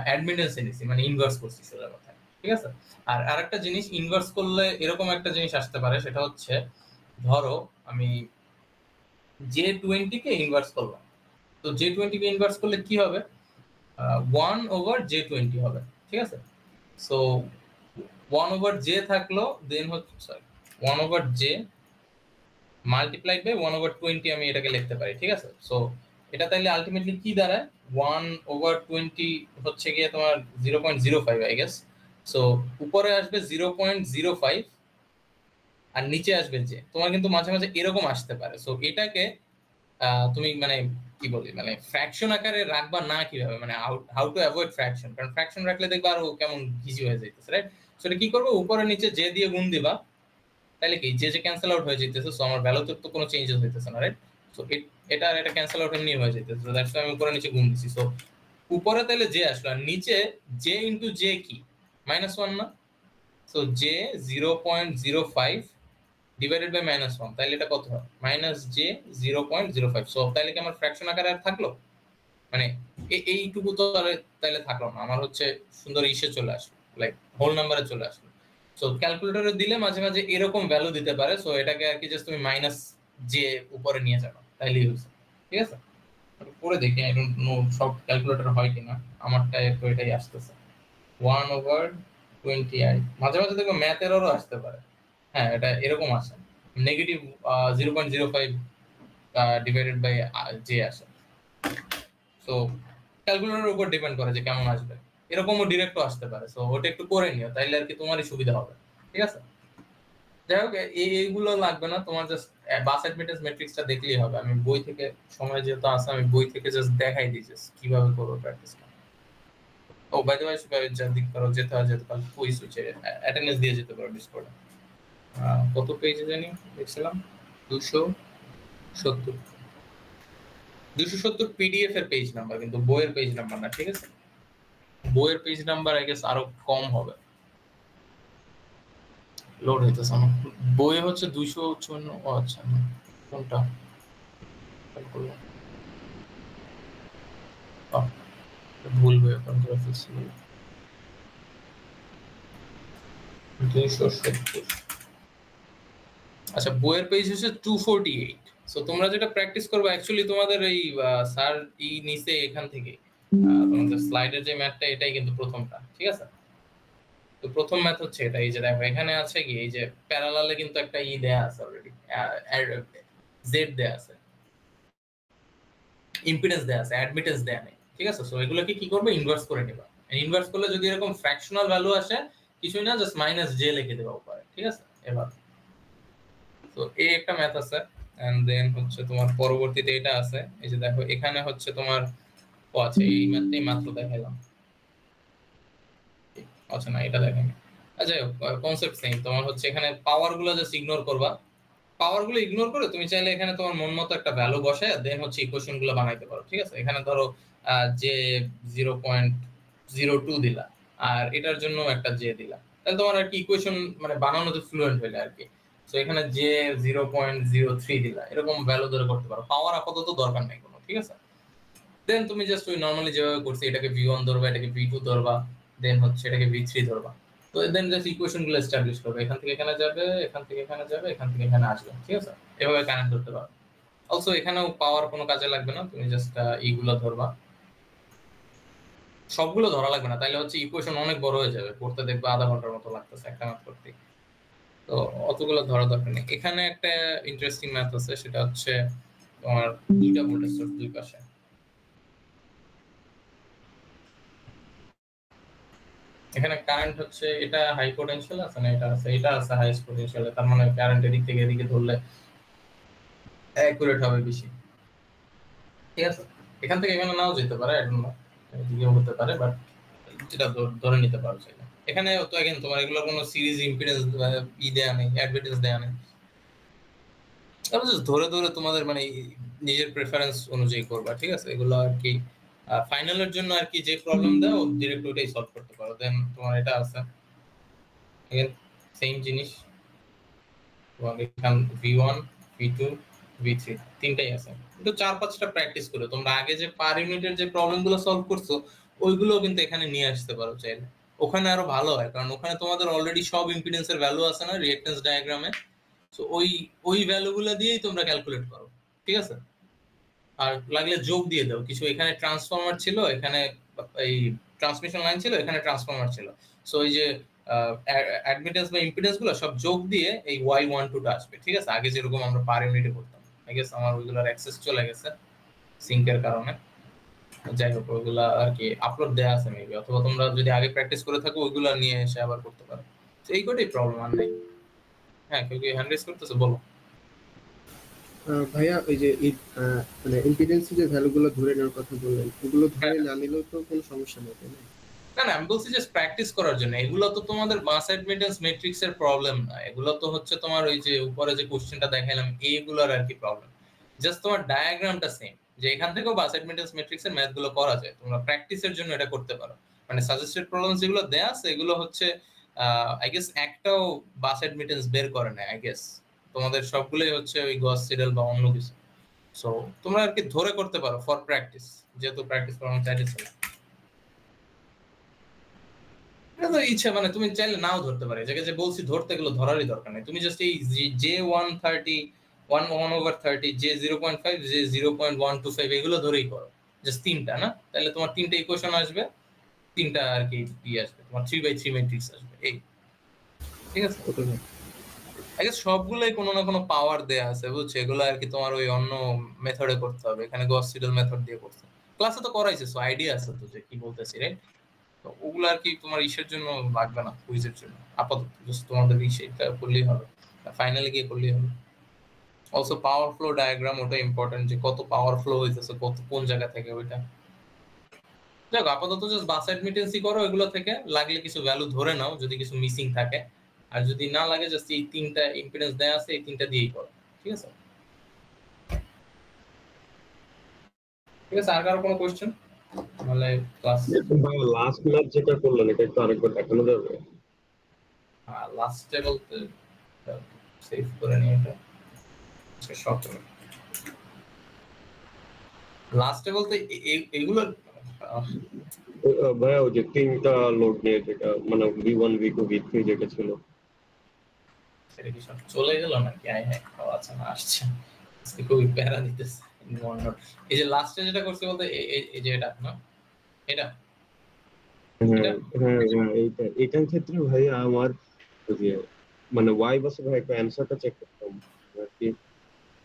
অ্যাডমিটেন্সে নিছি, মানে ইনভার্স করছি সেটার কথা, ঠিক আছে? আর আরেকটা জিনিস ইনভার্স করলে এরকম একটা জিনিস আসতে পারে, সেটা হচ্ছে ধরো আমি J20 কে ইনভার্স করলাম, তো J20 কে ইনভার্স করলে কি হবে, 1/J20 হবে, ঠিক আছে? সো 1/J থাকলো, দেন হচ্ছে সরি 1/J মাল্টিপ্লাইড বাই 1/20 আমি এটাকে লিখতে পারি, ঠিক আছে? সো এটা তাইলে আলটিমেটলি কি দাঁড়ায়, 1/20 হচ্ছে গিয়ে তোমার 0.05 আই গেস। সো উপরে আসবে 0.05 আর নিচে আসবে যে, তোমার কিন্তু মাঝে মাঝে এরকম আসতে পারে। সো এটাকে তুমি মানে কি বলি মানে ফ্র্যাকশন আকারে রাখবা না কিভাবে, মানে হাউ টু অ্যাভয়েড ফ্র্যাকশন, কারণ ফ্র্যাকশন রাখলে দেখবা আরো কেমন ঘিজি হয়ে যাইতেছে, রাইট? সো এটা কি করবে, উপরে নিচে যে দিয়ে গুণ দিবা, তাহলে কি যে ক্যান্সেল আউট হয়ে যেতেছে, সো আমার ভ্যালুতে তো কোনো চেঞ্জেস হইতেছে না, রাইট? সো এটা আর এটা ক্যান্সেল আউট এমনি হয়ে যেতেছে, সো দ্যাটস আমি উপরে নিচে গুণ দিছি। সো উপরে তাহলে জে আসলো আর নিচে জে ইনটু জে কি -1 না, সো জে 0.05 ডিভাইডেড বাই -1, তাহলে এটা কত হয় -j0.05। সো তাহলে কি আমার ফ্র্যাকশন আকারে আর থাকলো, মানে এইটুকু তো তাহলে থাকলো না, আমার হচ্ছে সুন্দর ইসে চলে আসলো, লাইক হোল নাম্বারে চলে আসলো। সো ক্যালকুলেটরে দিলে মাঝে মাঝে এরকম ভ্যালু দিতে পারে, সো এটাকে আর কি জাস্ট তুমি -j উপরে নিয়ে যাবে, তাইলেই হচ্ছে, ঠিক আছে? পরে দেখি, আই ডোন্ট নো সব ক্যালকুলেটর হয় কিনা, আমারটায় তো এটাই আসতেছে 1/20i। মাঝে মাঝে দেখো ম্যাথ এররও আসতে পারে, হ্যাঁ এটা এরকম আসে -0.05 ডিভাইডেড বাই j আসে। সো ক্যালকুলেটরের উপর ডিপেন্ড করে যে কেমন আসবে, এরকমও ডিরেক্টও আসতে পারে। সো ওটা একটু করে নিও, তাইলে আর কি তোমারই সুবিধা হবে, ঠিক আছে? যাই হোক এইগুলো লাগবে না, তোমার জাস্ট বাস অ্যাডমিটেন্স ম্যাট্রিক্সটা দেখলেই হবে। আমি বই থেকে সময় যেহেতু আছে, আমি বই থেকে জাস্ট দেখাই দিই জাস্ট কিভাবে করবো প্র্যাকটিসটা। ও বাই দ্য ওয়ে যদি করো যেতে হয়, যেতে পারো কুইজ হচ্ছে অ্যাটেন্ডেন্স দিয়ে যেতে পারো ডিসকর্ডে। কত পেজে জানি দেখছিলাম 270 পিডিএফ এর পেজ নাম্বার, কিন্তু বইয়ের পেজ নাম্বার না, ঠিক আছে? বইয়ের পেজ নাম্বার আই গেস আরো কম হবে, লোড হইতেছে আমার। বই হচ্ছে 254। ও আচ্ছা, কোনটা ভুল বই ওপেন করে ফেলছি। 270। আচ্ছা, বইয়ের পেজ হচ্ছে 248। সো তোমরা যেটা প্র্যাকটিস করবে অ্যাকচুয়ালি তোমাদের এই স্যার নিচে এখান থেকে তোমাদের স্লাইডের যে ম্যাথটা এটাই কিন্তু প্রথমটা, ঠিক আছে? তো প্রথম ম্যাথ হচ্ছে এটা। এই যে দেখো এখানে আছে কি, এই যে প্যারালালে কিন্তু একটা দেয়া আছে অলরেডি, জেড দেয়া আছে, ইম্পিডেন্স দেয়া আছে, অ্যাডমিটেন্স দেয়া নেই, ঠিক আছে? সো এগুলোকে কি করবে, ইনভার্স করে নেবা। ইনভার্স করলে যদি এরকম ফ্র্যাকশনাল ভ্যালু আসে, কিছুই না, জাস্ট মাইনাস জে লিখে দেবা উপরে, ঠিক আছে? এবার তো এই একটা ম্যাথ আছে, এন্ড দেন হচ্ছে তোমার পরবর্তীতে এটা আছে। এই যে দেখো এখানে হচ্ছে তোমার আছে এই ম্যাথটাই মাত্র দেখাইলাম। আচ্ছা না, এটা দেখেন। আচ্ছা, কনসেপ্ট সেম। তোমার হচ্ছে এখানে পাওয়ার গুলো জাস্ট ইগনোর করবা। পাওয়ার গুলো ইগনোর করে তুমি চাইলে এখানে তোমার মন মতো একটা ভ্যালু বসায় দেন হচ্ছে ইকুয়েশন গুলো বানাইতে পারো, ঠিক আছে? এখানে ধরো যে 0.02 দিলা, আর এটার জন্য একটা জে দিলা, তাহলে তোমার আর কি ইকুয়েশন মানে বানানোতে ফ্লুয়েন্ট হইলে আর কি। সো এখানে যে 0.03 দিলা, এরকম ভ্যালু ধরে করতে পারো। পাওয়ার আপাতত দরকার নাই কোনো, ঠিক আছে? দেন তুমি জাস্ট ওই নরমালি যেভাবে করছি, এটাকে v1 ধরবা, এটাকে v2 ধরবা, দেন হচ্ছে এটাকে v3 ধরবা। তো দেন জাস্ট ইকুয়েশন গুলো এস্টাবলিশ করবে। এখান থেকে এখানে যাবে, এখান থেকে এখানে যাবে, এখান থেকে এখানে আসবে, ঠিক আছে? এভাবে কানেক্ট করতে পারো। অলসো এখানেও পাওয়ার কোনো কাজে লাগবে না, তুমি জাস্ট এইগুলো ধরবা। সবগুলো ধরা লাগবে না, তাইলে হচ্ছে ইকুয়েশন অনেক বড় হয়ে যাবে, করতে দেখবে আধা ঘন্টার মতো লাগতেছে একটা ম্যাথ করতে। তো অতগুলো ধরা দরকার নেই। এখানে একটা ইন্টারেস্টিং ম্যাথ আছে, সেটা হচ্ছে তোমার দুইটা ভোল্টেজ সোর্স দুই পাশে। এখানে কারেন্ট হচ্ছে এটা হাই পোটেনশিয়াল আছে না, এটা আছে, এটা আছে হাই পোটেনশিয়াল। তার মানে কারেন্ট এদিক থেকে এদিকে ধরলে অ্যাকুরেট হবে বেশি, ঠিক আছে? এখান থেকে এখানে নাও যেতে পারে, আই ডোন্ট নো, এদিকেও হতে পারে, বাট যেটা ধরে নিতে পারো সেটা। এখানে তো अगेन তোমার এগুলো কোনো সিরিজ ইম্পিডেন্স দেয়া নেই, অ্যাডমিটেন্স দেয়া নেই। তাহলে জাস্ট ধরে ধরে তোমাদের মানে নিজের প্রেফারেন্স অনুযায়ী করবা, ঠিক আছে? এগুলো আর কি ফাইনালের জন্য আর কি যে প্রবলেম দাও ডাইরেক্ট ওইটাই সলভ করতে পারো। দেন তোমার এটা আছে अगेन সেম জিনিস, তোমার এখান v1 v2 v3 তিনটাই আছে। কিন্তু 4-5টা প্র্যাকটিস করে তোমরা আগে যে পার ইউনিটের যে প্রবলেমগুলো সলভ করছো ওইগুলো কিন্তু এখানে নিয়ে আসতে পারো চাইলে। ওখানে আরো ভালো হয়, কারণ ওখানে তোমাদের অলরেডি সব ইম্পিডেন্সের ভ্যালু আছে না রিঅ্যাকট্যান্স ডায়াগ্রামে। সো ওই ভ্যালুগুলো দিয়েই তোমরা ক্যালকুলেট করো, ঠিক আছে? আর লাগলে যোগ দিয়ে দাও কিছু। এখানে ট্রান্সফরমার ছিল, এখানে এই ট্রান্সমিশন লাইন ছিল, এখানে ট্রান্সফরমার ছিল। সো এই যে অ্যাডমিটেন্স বা ইম্পিডেন্স গুলো সব যোগ দিয়ে এই y12 টা আসবে, ঠিক আছে? আগে যেরকম আমরা পার ইউনিটে করতাম। আই গেস আমার ওইগুলোর অ্যাক্সেস চলে গেছে সিঙ্কের কারণে। যাই হোক, ওইগুলা আর কি আপলোড দেয়া আছে মেবি, অথবা তোমরা যদি আগে প্র্যাকটিস করে থাকো ওইগুলা নিয়ে এসে আবার করতে পারো। তো এই কোটাই প্রবলেম, আর নাই। হ্যাঁ, কেউ কি হ্যান্ড রেজ করতেছে? বলো। ভাইয়া ওই যে মানে ইম্পিডেন্সের যে ভ্যালুগুলো ধরে নেওয়ার কথা বললেন, ওগুলো ধরে না নিলেও তো কোনো সমস্যা নেই, তাই না? না না, আমি বলছি জাস্ট প্র্যাকটিস করার জন্য। এগুলো তো তোমাদের মাস অ্যাডমিটেন্স ম্যাট্রিক্স এর প্রবলেম না, এগুলো তো হচ্ছে তোমার ওই যে উপরে যে কোশ্চেনটা দেখাইলাম এইগুলোর আর কি প্রবলেম। জাস্ট তোমার ডায়াগ্রামটা সেম, যে এখান থেকেও মাস অ্যাডমিটেন্স ম্যাট্রিক্স এর ম্যাথগুলো করা যায়, তোমরা প্র্যাকটিসের জন্য এটা করতে পারো। মানে সাজেস্টেড প্রবলেমস যেগুলো দেয়া আছে এগুলো হচ্ছে আই গেস একটাও বাস অ্যাডমিটেন্স বের করে না, আই গেস তোমাদের সবগুলোই হচ্ছে ওই গস সিডাল বা অন্য কিছু। সো তোমরা আর কি ধরে করতে পারো ফর প্র্যাকটিস, যেহেতু প্র্যাকটিস করানো চাইতেছো না। ইচ্ছা মানে তুমি চাইলে নাও ধরতে পারো, এটাকে যে বলছি ধরতে গেলে ধরারই দরকার নেই। তুমি জাস্ট এই যে 130 1/30 যে 0.5 যে 0.125 এগুলো ধরেই করো, জাস্ট তিনটা না, তাহলে তোমার তিনটা ইকুয়েশন আসবে, তিনটা আর কি আসবে, তোমার 3/3 ম্যাট্রিক্স আসবে। এই ঠিক আছে? আই গেস সবগুলোই কোনো না কোনো পাওয়ার দেয়া আছে, বুঝছো? এগুলো আর কি তোমার ওই অন্য মেথডে করতে হবে, এখানে গস সিডাল মেথড দিয়ে করতে। ক্লাসে তো করাইছে, সো আইডিয়া আছে তো যে কি বলতেছি, রাইট? তো ওগুলো আর কি তোমার ইসের জন্য লাগবে না, কুইজের জন্য আপাতত জাস্ট তোমাদের ইসেটা করলেই হবে, ফাইনালি গিয়ে করলেই হবে। অলসো পাওয়ার ফ্লো ডায়াগ্রাম, ওটা ইম্পর্টেন্ট, যে কত পাওয়ার ফ্লো হইতেছে, কত কোন জায়গা থেকে ওইটা। দেখো আপাতত জাস্ট বাস অ্যাডমিটেন্সই করো, এগুলো থেকে লাগলে কিছু ভ্যালু ধরে নাও যদি কিছু মিসিং থাকে, আর যদি না লাগে জাস্ট এই তিনটা ইম্পিডেন্স দেয়া আছে, এই তিনটা দিয়েই করো, ঠিক আছে? ঠিক আছে, আর কারো কোনো কোশ্চেন? মানে ক্লাস লাস্ট ম্যাচ যেটা করলেন এটা একটু আরেকবার দেখানো যাবে? লাস্টে বলতে সেভ করে নিয়ে এটা শর্ট করে লাস্টে বলতে এগুলো ভাইয়া ওই যে তিনটা লোড নিয়ে যেটা মানে v1 v2 v3 যেটা ছিল সেটা কি সব চলে গেল নাকি? আয় হ্যাঁ, আচ্ছা না আসছে, আজকে খুবই প্যারা দিতেছে। এই যে লাস্টে যেটা করছে বলতে এই যে এটা না, এটা হ্যাঁ হ্যাঁ হ্যাঁ, এটার ক্ষেত্রে ভাই আমার ওই যে মানে ওয়াই বসে ভাই একটা অ্যান্সারটা চেক করতাম আর কি।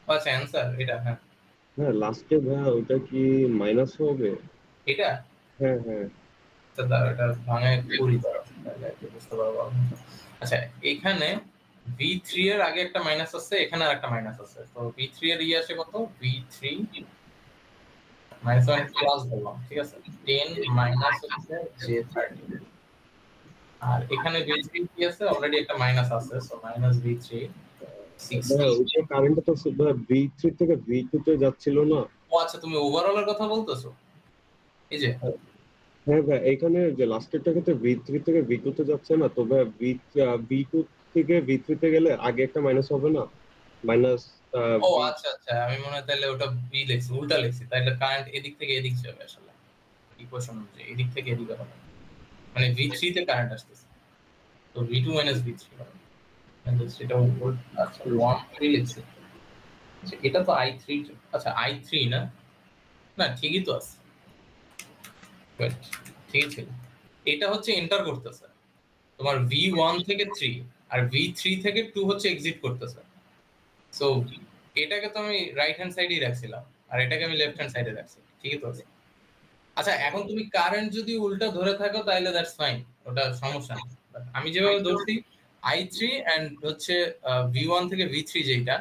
আচ্ছা অ্যান্সার এটা, হ্যাঁ হ্যাঁ লাস্টে ভাই ওটা কি মাইনাস হবে? এটা হ্যাঁ হ্যাঁ এটা ভাঙে করি দাঁড়াও, তাহলে একটু বুঝতে পারবো। আচ্ছা এখানে v3 এর আগে একটা মাইনাস আছে, এখানে আর একটা মাইনাস আছে। তো v3 এর আসে কত? v3 মাইনাস প্লাস বললাম, ঠিক আছে, 10 মাইনাস হচ্ছে j30। আর এখানে v3 কি আছে? অলরেডি একটা মাইনাস আছে, সো মাইনাস v3 ভাই 60। ওইটা কারেন্টটা তো V3 থেকে V2 তে যাচ্ছিল না? ও আচ্ছা, তুমি ওভারঅল এর কথা বলতেছো? এই যে হ্যাঁ ভাই এখানে যে লাস্টেরটা ক্ষেত্রে V3 থেকে V2 তে যাচ্ছে না তো ভাই, V2 থেকে V3 তে গেলে আগে একটা মাইনাস হবে না? মাইনাস ও আচ্ছা আচ্ছা, আমি মনে হয় তাহলে ওটা বি লিখছি, উল্টা লিখছি। তাহলে কারেন্ট এদিক থেকে এদিক যাবে আসলে, ইকুয়েশন অনুযায়ী এদিক থেকে এদিকে হবে, মানে v3 তে কারেন্ট আসতেছে, তো v2 মাইনাস v3 হবে। সেটা উপর, আচ্ছা 1 লিখছি। আচ্ছা এটা তো i3, আচ্ছা i3 না, না ঠিকই তো আছে, Wait, ঠিকই ছিল। এটা হচ্ছে এন্টার করতেছে তোমার v1 থেকে 3, আর v3 থেকে 2 হচ্ছে এক্সিট করতেছে। সো এটাকে তো আমি রাইট হ্যান্ড সাইডেই রাখছিলাম, আর এটাকে আমি লেফট হ্যান্ড সাইডে রাখছি, ঠিকই তো আছে। আচ্ছা এখন তুমি কারেন্ট যদি উল্টা ধরে থাকো তাহলে দ্যাটস ফাইন, ওটা সমস্যা না। আমি যেভাবে ধরছি i3 এন্ড হচ্ছে v1 থেকে v3, যেটা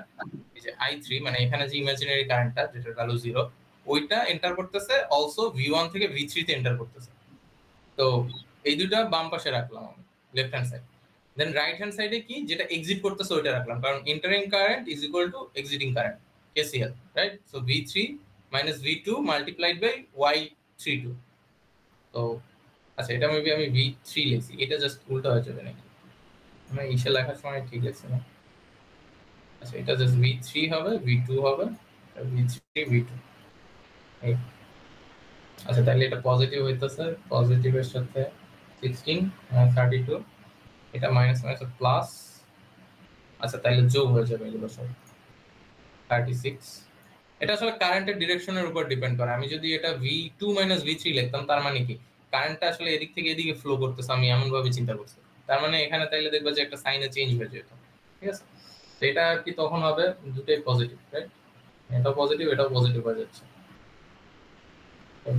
এই যে i3 মানে এখানে যে ইমাজিনারি কারেন্টটা যেটা ভ্যালু 0, ওইটা এন্টার করতেছে, অলসো v1 থেকে v3 তে এন্টার করতেছে। তো এই দুটো বাম পাশে রাখলাম আমি, left hand side. Then right hand সাইডে কি যেটা এক্সিট করতেছে ওইটা রাখলাম, কারণ entering current is equal to exiting current, KCL, right? So v3 minus v2 multiplied by y32। তো আচ্ছা এটা মেবি আমি v3 লিখছি, এটা জাস্ট উল্টা হয়ে যাবে নাকি? মানে ইসে লেখার সময় ঠিক লিখছি না। আচ্ছা এটা জাস্ট v3 হবে, v2 হবে, v3 v2। আচ্ছা তাহলে এটা পজিটিভ হইতেছে, পজিটিভের সাথে 16 32, এটা মাইনাস মাইনাস প্লাস। আচ্ছা তাহলে যোগ হয়ে যাবে এগুলো সব 36। এটা আসলে কারেন্টের ডিরেকশনের উপর ডিপেন্ড করে। আমি যদি এটা v2 মাইনাস v3 লিখতাম, তার মানে কি কারেন্টটা আসলে এদিক থেকে এদিকে ফ্লো করতেছে, আমি এমন ভাবে চিন্তা করছি। তার মানে এখানে তাইলে দেখবা যে একটা সাইনে চেঞ্জ হয়ে যেত, ঠিক আছে? তো এটা কি তখন হবে দুটোই পজিটিভ, রাইট? এটা পজিটিভ, এটাও পজিটিভ হয়ে যাচ্ছে,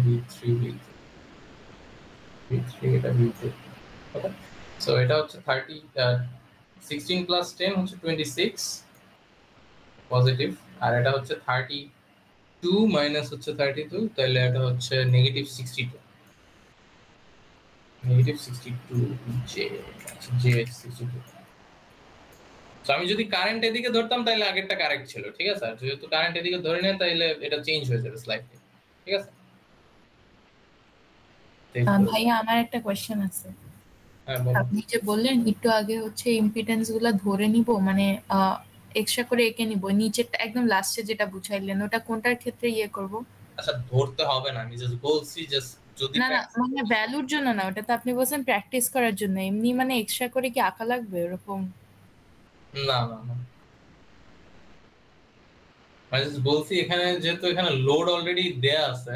v3 এটা v2, ওকে। সো এটা হচ্ছে 16 প্লাস 10 হচ্ছে 26 পজিটিভ, আর এটা হচ্ছে 32 মাইনাস হচ্ছে 32, তাহলে এটা হচ্ছে নেগেটিভ 62, নেগেটিভ 62 জে 62। তো আমি যদি কারেন্ট এদিকে ধরতাম তাহলে আগেরটা কারেক্ট ছিল, ঠিক আছে? আর যেহেতু কারেন্ট এদিকে ধরে নেয় তাহলে এটা চেঞ্জ হয়ে যাবে স্লাইটলি, ঠিক আছে? ভাইয়া আমার একটা কোয়েশ্চেন আছে। হ্যাঁ বলো। আপনি যে বললেন একটু আগে হচ্ছে ইম্পিডেন্স গুলা ধরে নিব, মানে এক্সট্রা করে এঁকে নিব, নিচেরটা একদম লাস্টে যেটা বুঝাইলেন ওটা কোনটার ক্ষেত্রে ইয়ে করব? আচ্ছা ধরতে হবে না, আমি জাস্ট বলছি জাস্ট যদি না না, মানে ভ্যালুর জন্য না, ওটা তো আপনি বলছেন প্র্যাকটিস করার জন্য, এমনি মানে এক্সট্রা করে কি আঁকা লাগবে এরকম? না না না, আমি জাস্ট বলছি এখানে যেহেতু এখানে লোড অলরেডি দেয়া আছে,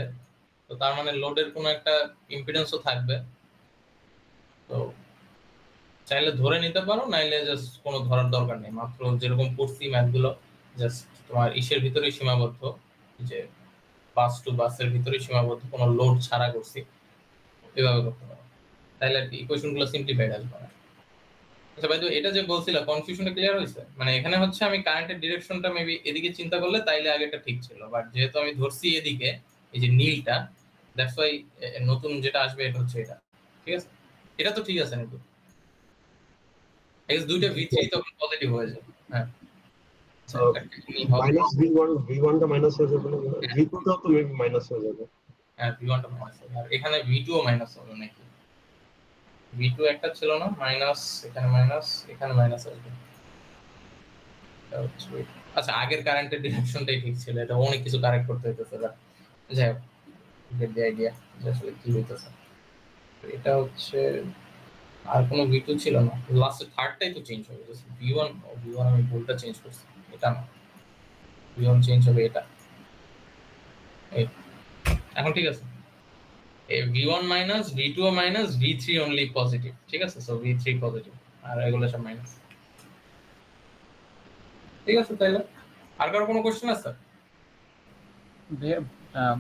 তো তার মানে লোডের কোনো একটা ইম্পিডেন্সও থাকবে। তো চাইলে ধরে নিতে পারো, নাইলে জাস্ট কোনো ধরার দরকার নেই, মাত্র যেরকম করছি ম্যাথগুলো জাস্ট তোমার ইসের ভিতরেই সীমাবদ্ধ, যে বাস টু বাসের ভিতরেই সীমাবদ্ধ, কোনো লোড ছাড়া করছি, এভাবে করতে পারো, তাইলে আর কি ইকুয়েশনগুলো সিম্পলিফাইড আসবে না। আচ্ছা ভাই, এটা যে বলছিলা কনফিউশনটা ক্লিয়ার হয়েছে? মানে এখানে হচ্ছে আমি কারেন্টের ডিরেকশনটা মেবি এদিকে চিন্তা করলে তাইলে আগেটা ঠিক ছিল, বাট যেহেতু আমি ধরছি এদিকে এই যে নীলটা, দ্যাটস ওয়াই নতুন যেটা আসবে এটা হচ্ছে এটা, ঠিক আছে? এটা তো ঠিক আছে নাকি? এক্স দুইটা v3 তখন পজিটিভ হয়ে যাবে। হ্যাঁ মাইনাস V1 টা মাইনাস হয়ে যাবে, V2 টাও তো মেবি মাইনাস হয়ে যাবে। হ্যাঁ v1 টা মাইনাস হবে, আর এখানে v2 ও মাইনাস হবে নাকি? v2 একটা ছিল না মাইনাস, এখানে মাইনাস, এখানে মাইনাস আসবে। আচ্ছা আগের কারেন্টের ডিরেকশনটাই ঠিক ছিল, এটা অনেক কিছু কারেক্ট করতে হইতেছে, যাই হোক গেট দ্য আইডিয়া যে আসলে কি হইতেছে। এটা হচ্ছে আর কোনো V2 ছিল না, লাস্টে থার্ডটাই তো চেঞ্জ হবে, জাস্ট V1 আমি ভুলটা চেঞ্জ করছি, এটা না, V1 চেঞ্জ হবে এটা, এই এখন ঠিক আছে। এই V1 minus V2 minus V3 only positive, ঠিক আছে, সো V3 পজিটিভ আর এগুলো সব মাইনাস, ঠিক আছে। তাইলে আর কারো কোনো কোশ্চেন আছে? ভাইয়া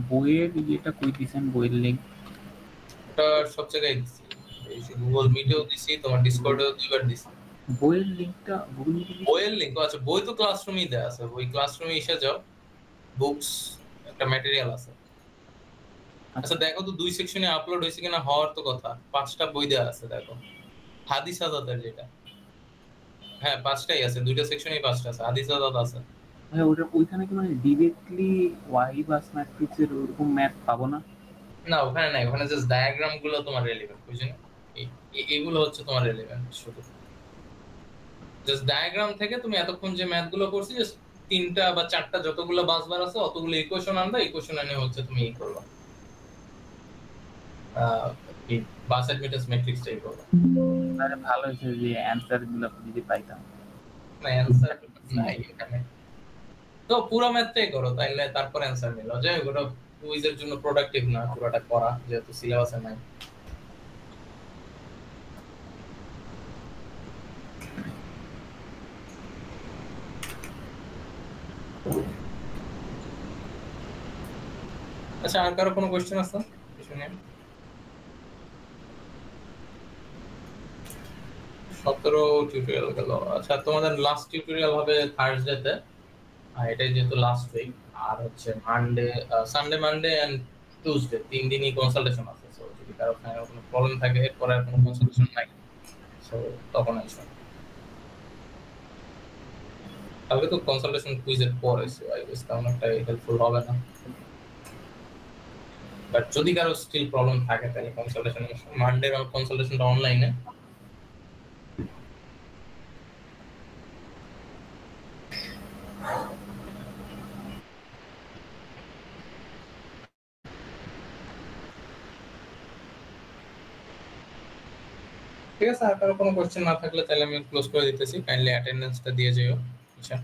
বইয়ের ইয়েটা কই দিছেন, বইয়ের লিঙ্ক? এটা সব জায়গায় দিছি, এই গুগল মিটেও দিছি, তোমার ডিসকর্ডেও দুইবার দিছি। বইয়ের লিঙ্কটা গুগল মিটে বইয়ের লিংক আছে, বই তো ক্লাসরুমেই দেয়া আছে, ওই ক্লাসরুমে এসে যাও, বুকস একটা ম্যাটেরিয়াল আছে। আচ্ছা দেখো তো 2 সেকশনে আপলোড হয়েছে কিনা, হওয়ার তো কথা, 5টা বই দেয়া আছে, দেখো হাদিস আজাদের যেটা, হ্যাঁ 5টাই আছে, 2টা সেকশনেই 5টা আছে, হাদিস আজাদ আছে। ভাইয়া ওইখানে কি মানে ডিরেক্টলি ওয়াই বাস ম্যাট্রিক্সের ওরকম ম্যাথ পাবো না? না ওখানে নাই, ওখানে জাস্ট ডায়াগ্রাম গুলো তোমার রেলেভেন্ট, বুঝছেন, এগুলো হচ্ছে তোমার রেলেভেন্ট, শুধু জাস্ট ডায়াগ্রাম থেকে তুমি এতক্ষণ যে ম্যাথ গুলো করছি, জাস্ট 3টা বা 4টা যতগুলো বাসবার আছে অতগুলো ইকুয়েশন আনবা, ইকুয়েশন এনে হচ্ছে তুমি এই করবা, এই বাস অ্যাডমিটেন্স ম্যাট্রিক্সটাই করবা। তাহলে ভালো হয়েছে যে অ্যানসার গুলো যদি পাইতাম। না অ্যানসার নাই এখানে, তো পুরো ম্যাথটাই করো তাইলে তারপর অ্যানসার মিলো, যাই হোক ওটা কুইজের জন্য প্রোডাক্টিভ না পুরোটা করা, যেহেতু সিলেবাসে নাই। আচ্ছা আর কারো কোনো কোশ্চেন আছে কিছু নিয়ে? 17 টিউটোরিয়াল গেল। আচ্ছা তোমাদের লাস্ট টিউটোরিয়াল হবে থার্সডেতে, আর এটাই যেহেতু লাস্ট উইক, আর হচ্ছে Monday, Sunday, Monday and Tuesday 3 দিনই কনসালটেশন আছে, সো যদি কারো ফাইনাল কোনো প্রবলেম থাকে, এরপরে আর কোনো কনসালটেশন নাই, সো তখন আসবে। কালকে তো কনসালটেশন কুইজের পরে, সো আই গেস তেমন একটা হেল্পফুল হবে না, বাট যদি কারো স্টিল প্রবলেম থাকে তাহলে কনসালটেশন, মানডে কনসালটেশনটা অনলাইনে। ঠিক আছে, আর কারো কোনো কোশ্চেন না থাকলে তাহলে আমি ক্লোজ করে দিতেছি, কাইন্ডলি অ্যাটেন্ডেন্সটা দিয়ে যেও। আচ্ছা।